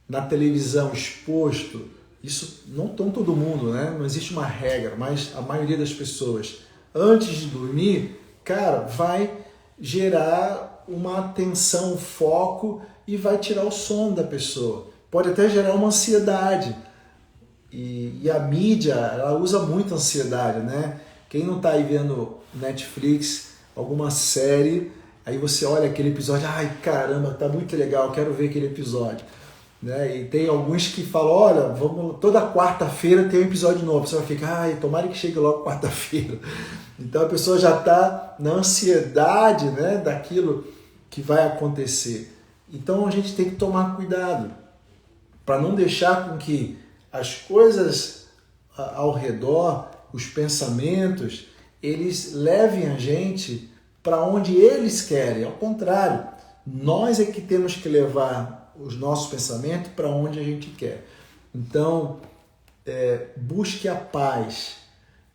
na televisão exposto, isso não todo mundo, né? Não existe uma regra, mas a maioria das pessoas, antes de dormir, cara, vai gerar uma tensão, um foco e vai tirar o sono da pessoa. Pode até gerar uma ansiedade. E a mídia, ela usa muito a ansiedade, né? Quem não tá aí vendo Netflix, alguma série, aí você olha aquele episódio, ai caramba, tá muito legal, quero ver aquele episódio. Né? E tem alguns que falam, olha, toda quarta-feira tem um episódio novo. Você vai ficar, ai, tomara que chegue logo quarta-feira. Então a pessoa já está na ansiedade, né, daquilo que vai acontecer. Então a gente tem que tomar cuidado para não deixar com que as coisas ao redor, os pensamentos, eles levem a gente para onde eles querem. Ao contrário, nós é que temos que levar os nossos pensamentos para onde a gente quer. Então, busque a paz.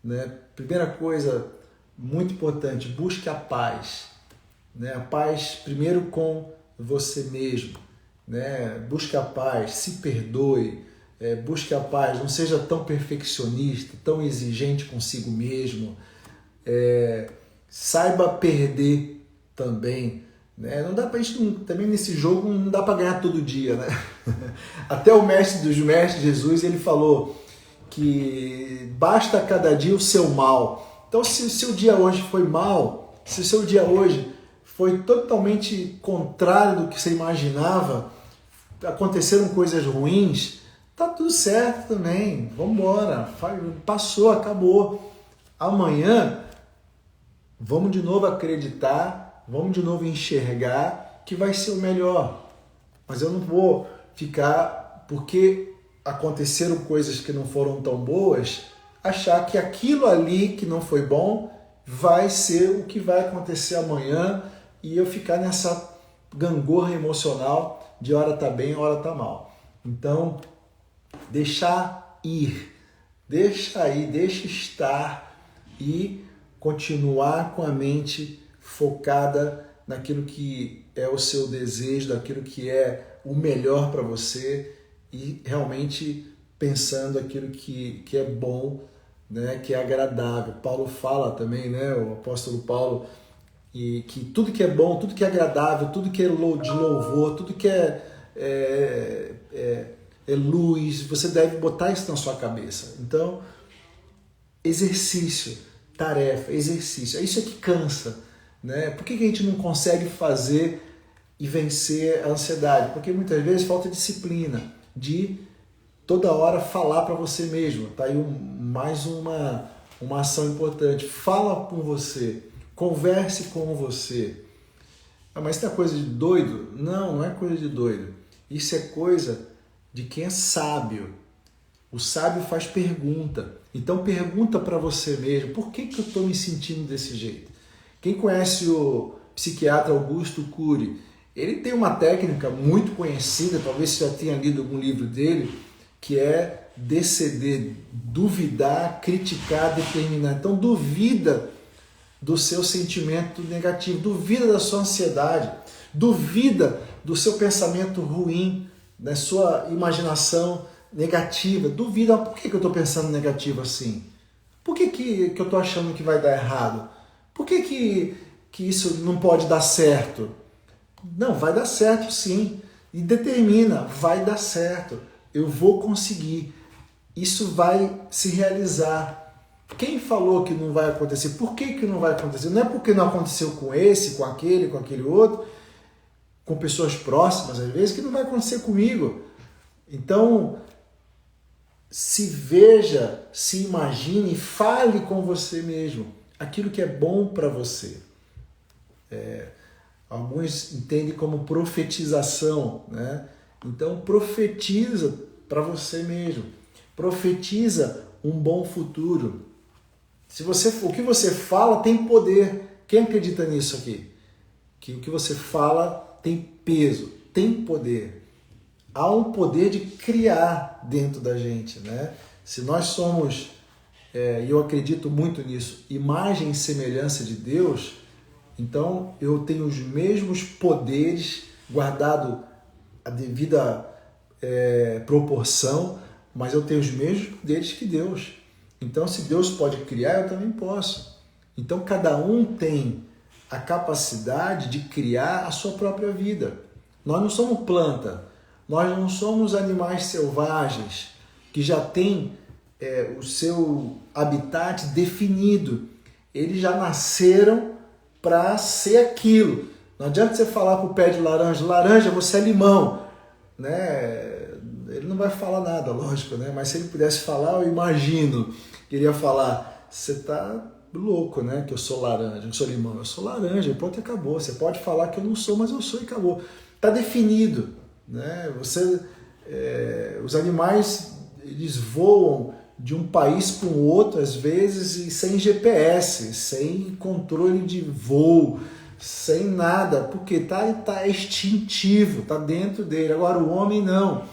Né? Primeira coisa muito importante, busque a paz. Né? A paz primeiro com você mesmo. Né? Busque a paz, se perdoe, busque a paz, não seja tão perfeccionista, tão exigente consigo mesmo. Saiba perder também. Né? Não dá pra gente, também nesse jogo não dá para ganhar todo dia. Né? Até o mestre dos mestres, Jesus, ele falou que basta cada dia o seu mal. Então, se o seu dia hoje foi mal, se o seu dia hoje foi totalmente contrário do que você imaginava, aconteceram coisas ruins, tá tudo certo também. Vamos embora, passou, acabou. Amanhã vamos de novo acreditar, vamos de novo enxergar que vai ser o melhor. Mas eu não vou ficar, porque aconteceram coisas que não foram tão boas, achar que aquilo ali que não foi bom vai ser o que vai acontecer amanhã e eu ficar nessa gangorra emocional de hora tá bem, hora tá mal. Então, deixar ir, deixa estar e continuar com a mente focada naquilo que é o seu desejo, daquilo que é o melhor para você e realmente pensando aquilo que é bom, né, que é agradável. Paulo fala também, né, o apóstolo Paulo, e que tudo que é bom, tudo que é agradável, tudo que é de louvor, tudo que é luz, você deve botar isso na sua cabeça. Então, exercício, tarefa, exercício, é isso que cansa. Né? Por que a gente não consegue fazer e vencer a ansiedade? Porque muitas vezes falta disciplina de toda hora falar para você mesmo. Tá aí mais uma ação importante. Fala com você, converse com você. Ah, mas isso não é coisa de doido? Não, não é coisa de doido. Isso é coisa de quem é sábio. O sábio faz pergunta. Então pergunta para você mesmo, por que eu estou me sentindo desse jeito? Quem conhece o psiquiatra Augusto Cury, ele tem uma técnica muito conhecida, talvez você já tenha lido algum livro dele, que é DCD, duvidar, criticar, determinar. Então duvida do seu sentimento negativo, duvida da sua ansiedade, duvida do seu pensamento ruim, da sua imaginação negativa, duvida, por que eu estou pensando negativo assim? Por que eu estou achando que vai dar errado? Por que isso não pode dar certo? Não, vai dar certo sim. E determina, vai dar certo. Eu vou conseguir. Isso vai se realizar. Quem falou que não vai acontecer? Por que não vai acontecer? Não é porque não aconteceu com esse, com aquele outro, com pessoas próximas, às vezes, que não vai acontecer comigo. Então, se veja, se imagine, fale com você mesmo aquilo que é bom para você. Alguns entendem como profetização, né? Então, profetiza para você mesmo. Profetiza um bom futuro. O que você fala tem poder. Quem acredita nisso aqui? Que o que você fala tem peso, tem poder. Há um poder de criar dentro da gente, né? Se nós somos, e eu acredito muito nisso, imagem e semelhança de Deus, então eu tenho os mesmos poderes, guardado a devida proporção, mas eu tenho os mesmos poderes que Deus. Então, se Deus pode criar, eu também posso. Então, cada um tem a capacidade de criar a sua própria vida. Nós não somos planta, nós não somos animais selvagens que já têm o seu habitat definido. Eles já nasceram para ser aquilo. Não adianta você falar para o pé de laranja, laranja, você é limão, né? Ele não vai falar nada, lógico, né? Mas se ele pudesse falar, eu imagino que ele ia falar, você está louco, né? Que eu sou laranja, eu sou limão, eu sou laranja, e pronto, acabou. Você pode falar que eu não sou, mas eu sou e acabou. Está definido, né? Os animais, eles voam de um país para o outro, às vezes, e sem GPS, sem controle de voo, sem nada, porque tá instintivo, tá dentro dele. Agora o homem não.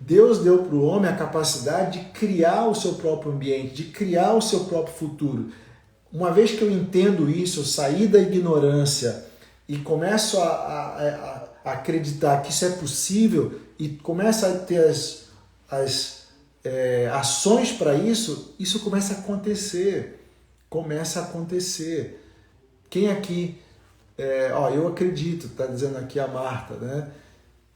Deus deu para o homem a capacidade de criar o seu próprio ambiente, de criar o seu próprio futuro. Uma vez que eu entendo isso, eu saí da ignorância e começo a acreditar que isso é possível e começo a ter as ações para isso, isso começa a acontecer. Começa a acontecer. Quem aqui... eu acredito, está dizendo aqui a Marta, né?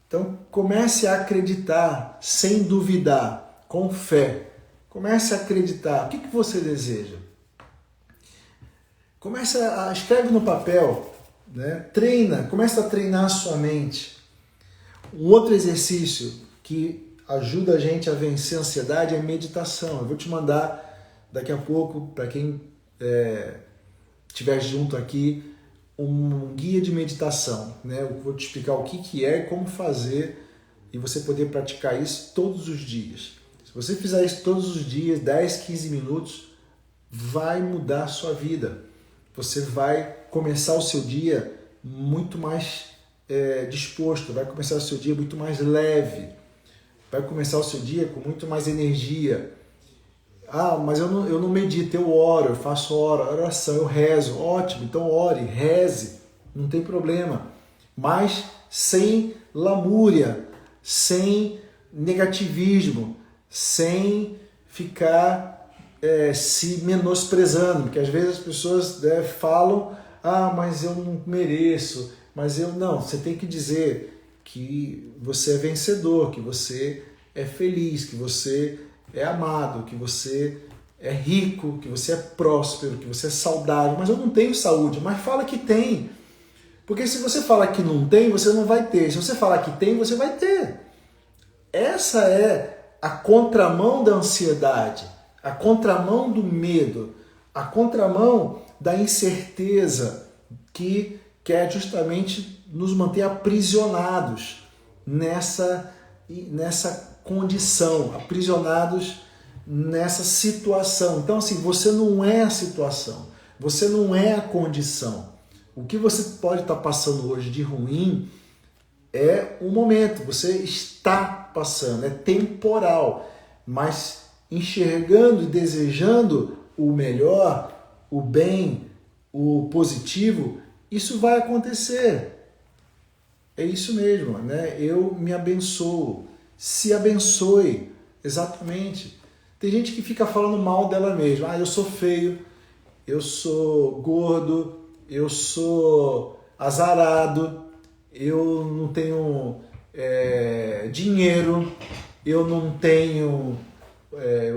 Então, comece a acreditar sem duvidar, com fé. Comece a acreditar. O que você deseja? Escreve no papel, né? Treina, comece a treinar a sua mente. Um outro exercício que ajuda a gente a vencer a ansiedade é a meditação. Eu vou te mandar daqui a pouco, para quem estiver junto aqui, um guia de meditação, né? Eu vou te explicar o que é e como fazer e você poder praticar isso todos os dias. Se você fizer isso todos os dias, 10, 15 minutos, vai mudar a sua vida. Você vai começar o seu dia muito mais disposto, vai começar o seu dia muito mais leve, vai começar o seu dia com muito mais energia. Ah, mas eu não medito, eu oro, eu faço oração, eu rezo. Ótimo, então ore, reze, não tem problema. Mas sem lamúria, sem negativismo, sem ficar se menosprezando. Porque às vezes as pessoas falam, mas eu não mereço. Mas não, você tem que dizer que você é vencedor, que você é feliz, que você é amado, que você é rico, que você é próspero, que você é saudável. Mas eu não tenho saúde. Mas fala que tem. Porque se você falar que não tem, você não vai ter. Se você falar que tem, você vai ter. Essa é a contramão da ansiedade, a contramão do medo, a contramão da incerteza que quer justamente nos manter aprisionados nessa condição, aprisionados nessa situação. Então, assim, você não é a situação, você não é a condição. O que você pode estar passando hoje de ruim é um momento, você está passando, é temporal, mas enxergando e desejando o melhor, o bem, o positivo, isso vai acontecer. É isso mesmo, né? Eu me abençoo. Se abençoe, exatamente. Tem gente que fica falando mal dela mesma. Eu sou feio, eu sou gordo, eu sou azarado, eu não tenho dinheiro, eu não tenho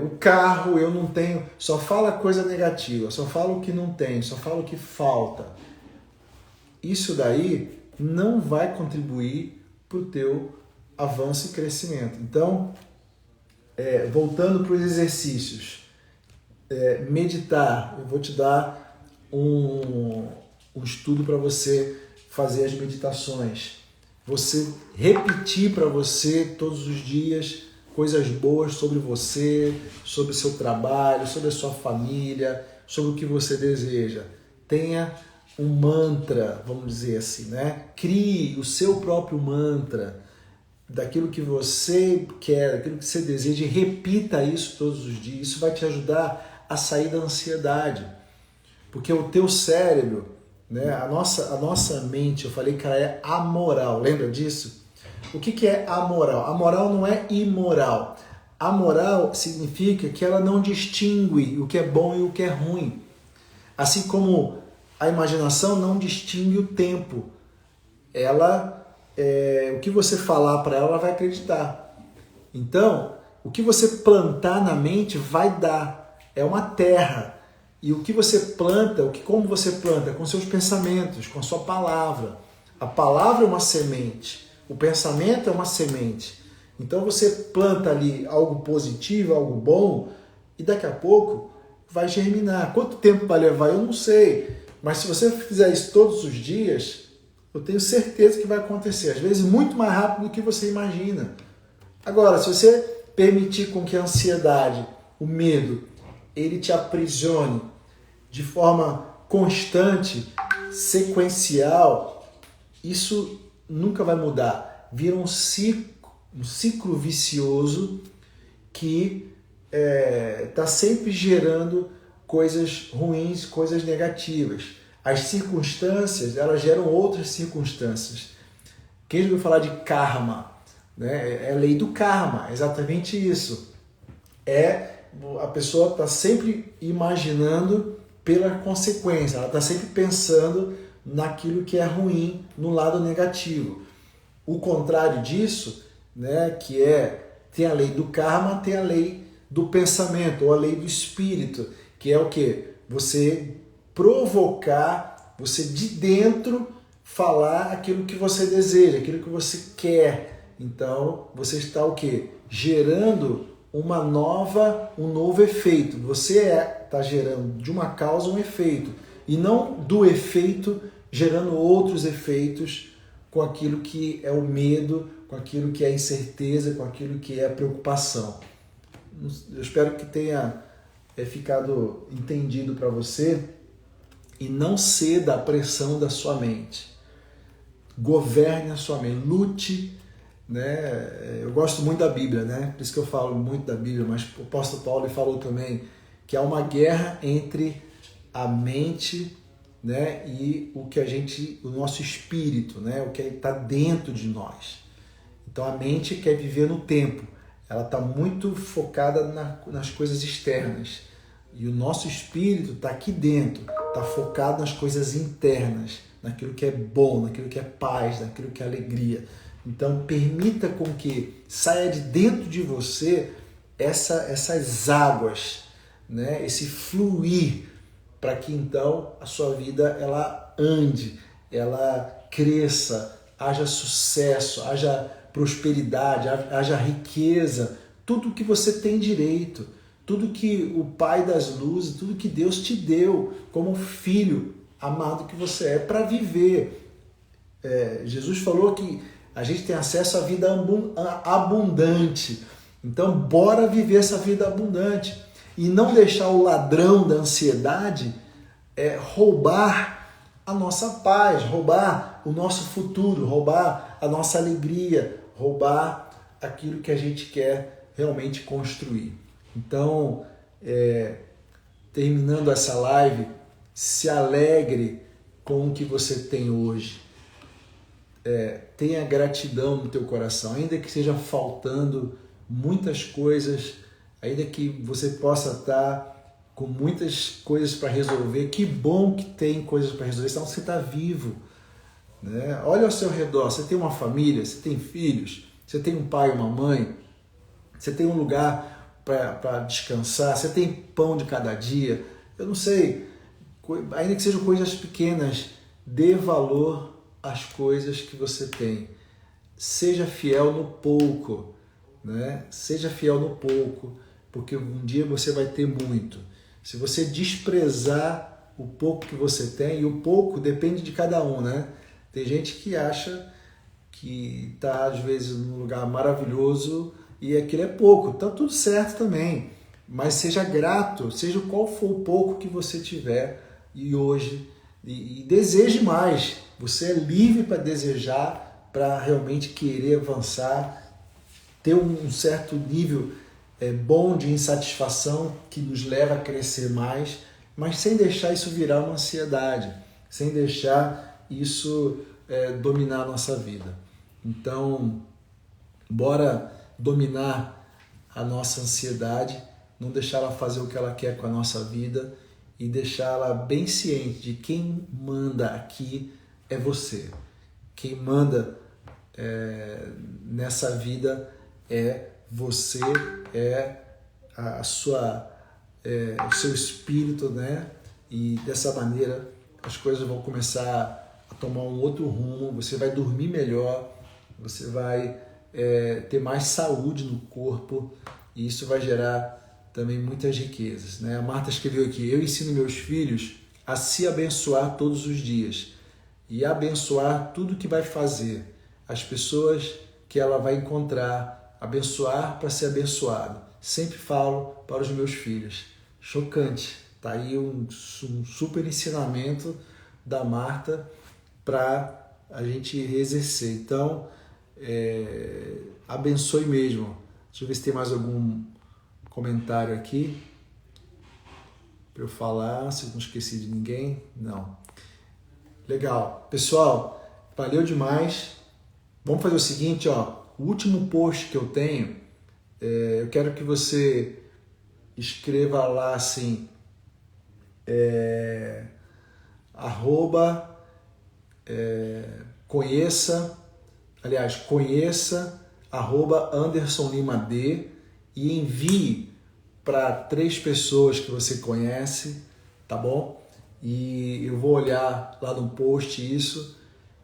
o carro, eu não tenho... Só fala coisa negativa, só fala o que não tem, só fala o que falta. Isso daí não vai contribuir para o teu avanço e crescimento. Então, voltando para os exercícios, meditar, eu vou te dar um estudo para você fazer as meditações. Você repetir para você todos os dias coisas boas sobre você, sobre o seu trabalho, sobre a sua família, sobre o que você deseja. Tenha um mantra, vamos dizer assim, né? Crie o seu próprio mantra daquilo que você quer, daquilo que você deseja, e repita isso todos os dias. Isso vai te ajudar a sair da ansiedade. Porque o teu cérebro, né, a nossa mente, eu falei que ela é amoral, lembra disso? O que é amoral? Amoral não é imoral. Amoral significa que ela não distingue o que é bom e o que é ruim. Assim como a imaginação não distingue o tempo. O que você falar para ela vai acreditar. Então, o que você plantar na mente vai dar. É uma terra. E o que você planta, como você planta? Com seus pensamentos, com a sua palavra. A palavra é uma semente. O pensamento é uma semente. Então você planta ali algo positivo, algo bom, e daqui a pouco vai germinar. Quanto tempo vai levar? Eu não sei. Mas se você fizer isso todos os dias, eu tenho certeza que vai acontecer. Às vezes muito mais rápido do que você imagina. Agora, se você permitir com que a ansiedade, o medo, ele te aprisione de forma constante, sequencial, isso nunca vai mudar. Vira um ciclo vicioso que está sempre gerando coisas ruins, coisas negativas. As circunstâncias, elas geram outras circunstâncias. Quem já ouviu falar de karma? Né? É a lei do karma, é exatamente isso. A pessoa está sempre imaginando pela consequência, ela está sempre pensando naquilo que é ruim, no lado negativo. O contrário disso, né, tem a lei do karma, tem a lei do pensamento, ou a lei do espírito, que é o quê? Você provocar, você de dentro falar aquilo que você deseja, aquilo que você quer. Então, você está o quê? Gerando um novo efeito. Você está gerando de uma causa um efeito, e não do efeito gerando outros efeitos com aquilo que é o medo, com aquilo que é a incerteza, com aquilo que é a preocupação. Eu espero que tenha ficado entendido para você, e não ceda à pressão da sua mente. Governe a sua mente, lute, né? Eu gosto muito da Bíblia, né? Por isso que eu falo muito da Bíblia, mas o apóstolo Paulo falou também que há uma guerra entre a mente, né, e o nosso espírito, né, o que está dentro de nós. Então a mente quer viver no tempo, ela está muito focada nas coisas externas, e o nosso espírito está aqui dentro, está focado nas coisas internas, naquilo que é bom, naquilo que é paz, naquilo que é alegria. Então permita com que saia de dentro de você essas águas, né, esse fluir, para que então a sua vida ela ande, ela cresça, haja sucesso, haja prosperidade, haja riqueza, tudo que você tem direito, tudo que o Pai das Luzes, tudo que Deus te deu como filho amado que você é para viver. Jesus falou que a gente tem acesso à vida abundante, então bora viver essa vida abundante. E não deixar o ladrão da ansiedade roubar a nossa paz, roubar o nosso futuro, roubar a nossa alegria, roubar aquilo que a gente quer realmente construir. Então, terminando essa live, se alegre com o que você tem hoje. Tenha gratidão no teu coração, ainda que seja faltando muitas coisas, ainda que você possa estar com muitas coisas para resolver. Que bom que tem coisas para resolver, senão você está vivo, né? Olha ao seu redor, você tem uma família, você tem filhos, você tem um pai, uma mãe, você tem um lugar para descansar, você tem pão de cada dia. Eu não sei, ainda que sejam coisas pequenas, dê valor as coisas que você tem. Seja fiel no pouco, né? Seja fiel no pouco, porque um dia você vai ter muito. Se você desprezar o pouco que você tem, e o pouco depende de cada um, né? Tem gente que acha que está, às vezes, num lugar maravilhoso e aquilo é pouco. Tá tudo certo também, mas seja grato, seja qual for o pouco que você tiver e hoje, e deseje mais. Você é livre para desejar, para realmente querer avançar, ter um certo nível bom de insatisfação que nos leva a crescer mais, mas sem deixar isso virar uma ansiedade, sem deixar isso dominar a nossa vida. Então, bora dominar a nossa ansiedade, não deixar ela fazer o que ela quer com a nossa vida e deixá-la bem ciente de quem manda aqui é você. Quem manda nessa vida é você, é a sua, o seu espírito, né? E dessa maneira as coisas vão começar a tomar um outro rumo, você vai dormir melhor, você vai ter mais saúde no corpo e isso vai gerar também muitas riquezas, né? A Marta escreveu aqui: eu ensino meus filhos a se abençoar todos os dias e abençoar tudo que vai fazer, as pessoas que ela vai encontrar, abençoar para ser abençoado. Sempre falo para os meus filhos. Chocante, tá aí um super ensinamento da Marta para a gente exercer. Então, abençoe mesmo. Deixa eu ver se tem mais algum comentário aqui para eu falar, se eu não esqueci de ninguém. Não. Legal. Pessoal, valeu demais. Vamos fazer o seguinte, ó. O último post que eu tenho, eu quero que você escreva lá assim, conheça @Anderson Lima D e envie para 3 pessoas que você conhece, tá bom? E eu vou olhar lá no post isso.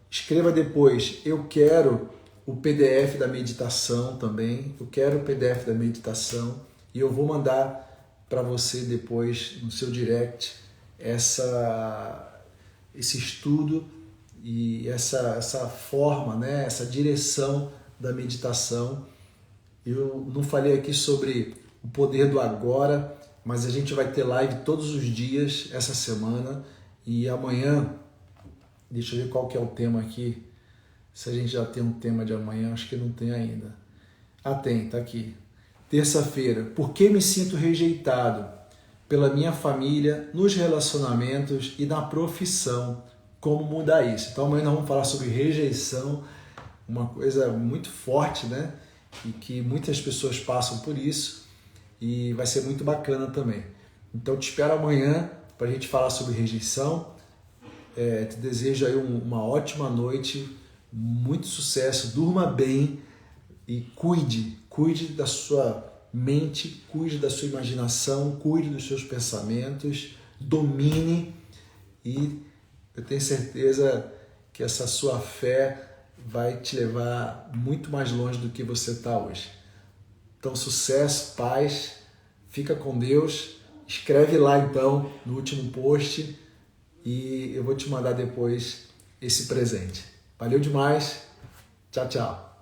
Escreva depois, eu quero o PDF da meditação também, eu quero o PDF da meditação e eu vou mandar para você depois no seu direct esse estudo e essa forma, né, essa direção da meditação. Eu não falei aqui sobre o poder do agora, mas a gente vai ter live todos os dias essa semana e amanhã, deixa eu ver qual que é o tema aqui, se a gente já tem um tema de amanhã, acho que não tem ainda. Ah, tem, tá aqui. Terça-feira, por que me sinto rejeitado pela minha família, nos relacionamentos e na profissão? Como mudar isso? Então amanhã nós vamos falar sobre rejeição, uma coisa muito forte, né? E que muitas pessoas passam por isso e vai ser muito bacana também. Então te espero amanhã para a gente falar sobre rejeição. Te desejo aí uma ótima noite, muito sucesso, durma bem e cuide da sua mente, cuide da sua imaginação, cuide dos seus pensamentos, domine e eu tenho certeza que essa sua fé vai te levar muito mais longe do que você está hoje. Então, sucesso, paz, fica com Deus. Escreve lá então no último post e eu vou te mandar depois esse presente. Valeu demais. Tchau, tchau.